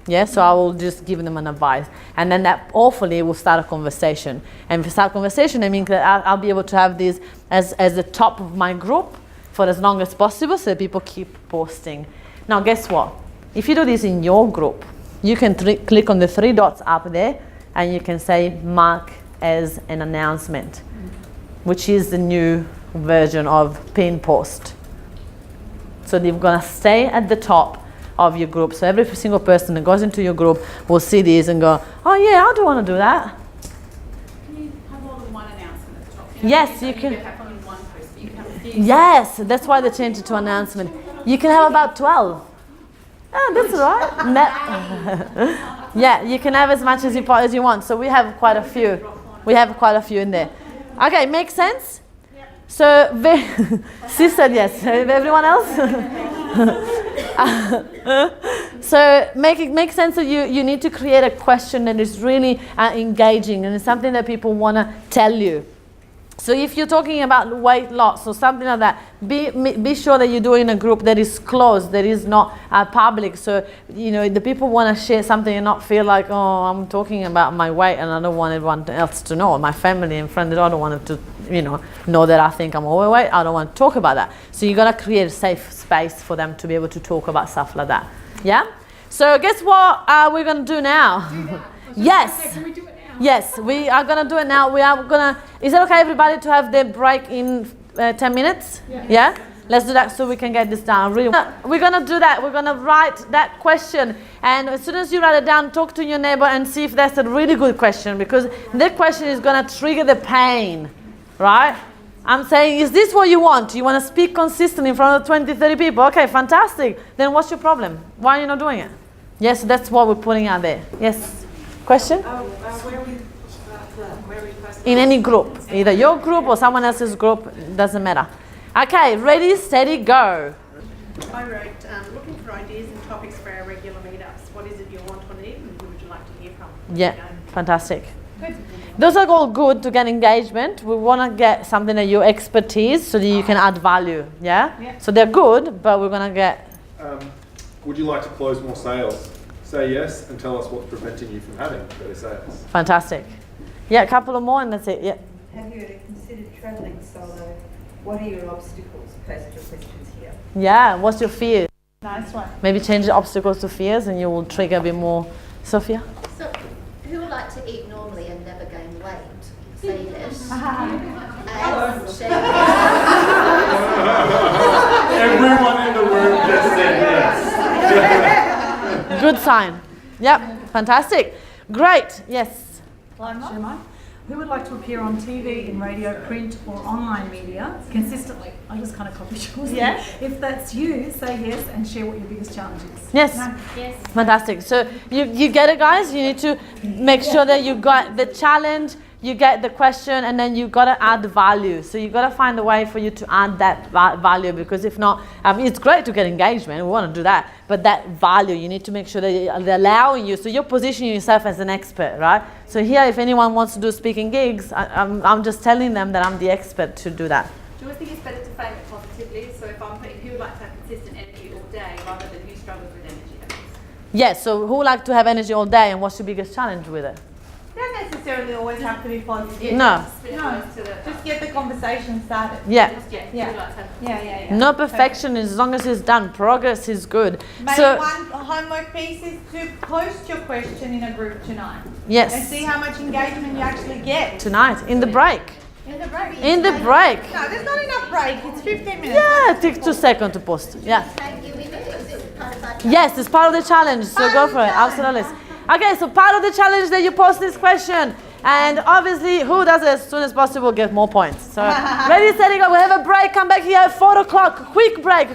Yeah, so I will just give them an advice. And then that hopefully will start a conversation. And if you start a conversation, I mean that I'll be able to have this as the top of my group for as long as possible, so that people keep posting. Now, guess what? If you do this in your group, you can click on the 3 dots up there, and you can say mark as an announcement, which is the new version of pin post. So they're going to stay at the top of your group. So every single person that goes into your group will see these and go, "Oh yeah, I do want to do that." Can you have more than one announcement at the top? Yes, you can. Yes, that's why they changed it to announcement. You can have about 12. Oh, that's all right. Yeah, you can have as much as you want. So we have quite a few. We have quite a few in there. Okay, makes sense? So, she said yes. Everyone else? So make sense that you need to create a question that is really engaging and it's something that people want to tell you. So if you're talking about weight loss or something like that, be sure that you're doing a group that is closed, that is not public. So, the people want to share something and not feel like, oh, I'm talking about my weight and I don't want everyone else to know. My family and friends, I don't want them to, know that I think I'm overweight. I don't want to talk about that. So you got to create a safe space for them to be able to talk about stuff like that. Yeah? So guess what we're going to do now? Yes. Can we do it now? Yes, we are going to do it now. We are going to, is it okay everybody to have their break in 10 minutes? Yeah? Let's do that so we can get this down. Really, we're going to do that. We're going to write that question. And as soon as you write it down, talk to your neighbor and see if that's a really good question, because that question is going to trigger the pain, right? I'm saying, is this what you want? You want to speak consistently in front of 20, 30 people? Okay, fantastic. Then what's your problem? Why are you not doing it? Yes, that's what we're putting out there. Yes? Question? In any group. Either your group or someone else's group. Doesn't matter. Okay, ready, steady, go. I wrote, looking for ideas and topics for our regular meetups. What is it you want or need and who would you like to hear from? Yeah, fantastic. Good. Those are all good to get engagement. We want to get something that your expertise so that you can add value. Yeah? So they're good, but we're going to get... would you like to close more sales? Say yes and tell us what's preventing you from having better sales. Fantastic. Yeah, a couple of more and that's it. Yeah. Have you considered travelling solo? What are your obstacles? Post your questions here. Yeah, what's your fear? Nice one. Maybe change the obstacles to fears and you will trigger a bit more. Sophia? So, who would like to eat normally and never gain weight? Say yes. And share. Everyone in the room just said yes. Good sign. Yep, fantastic. Great, yes. Who would like to appear on TV, in radio, print or online media consistently? I just kind of copied yours. Yeah. If that's you, say yes and share what your biggest challenge is. Yes. Yes. Fantastic. So you get it, guys? You need to make sure that you got the challenge, you get the question, and then you got to add value. So you got to find a way for you to add that value, because if not, it's great to get engagement. We want to do that. But that value, you need to make sure that they're allowing you. So you're positioning yourself as an expert, right? So here, if anyone wants to do speaking gigs, I'm just telling them that I'm the expert to do that. Do you always think it's better to frame it positively? So if I'm putting who would like to have consistent energy all day rather than who struggles with energy levels? Yes, so who would like to have energy all day and what's your biggest challenge with it? Don't necessarily always have to be positive. No. Just get the conversation started. Yeah. Yeah. No perfection, as long as it's done. Progress is good. Maybe So one homework piece is to post your question in a group tonight. Yes. And see how much engagement you actually get. Tonight, in the break. In the break. In the break. No, there's not enough break. It's 15 minutes. Yeah, it takes 2 seconds to post. Yeah. Yes, it's part of the challenge, so go for it. Absolutely. Okay, so part of the challenge that you post this question, and obviously who does it as soon as possible get more points. So ready, steady, go. We have a break. Come back here at 4 o'clock. Quick break.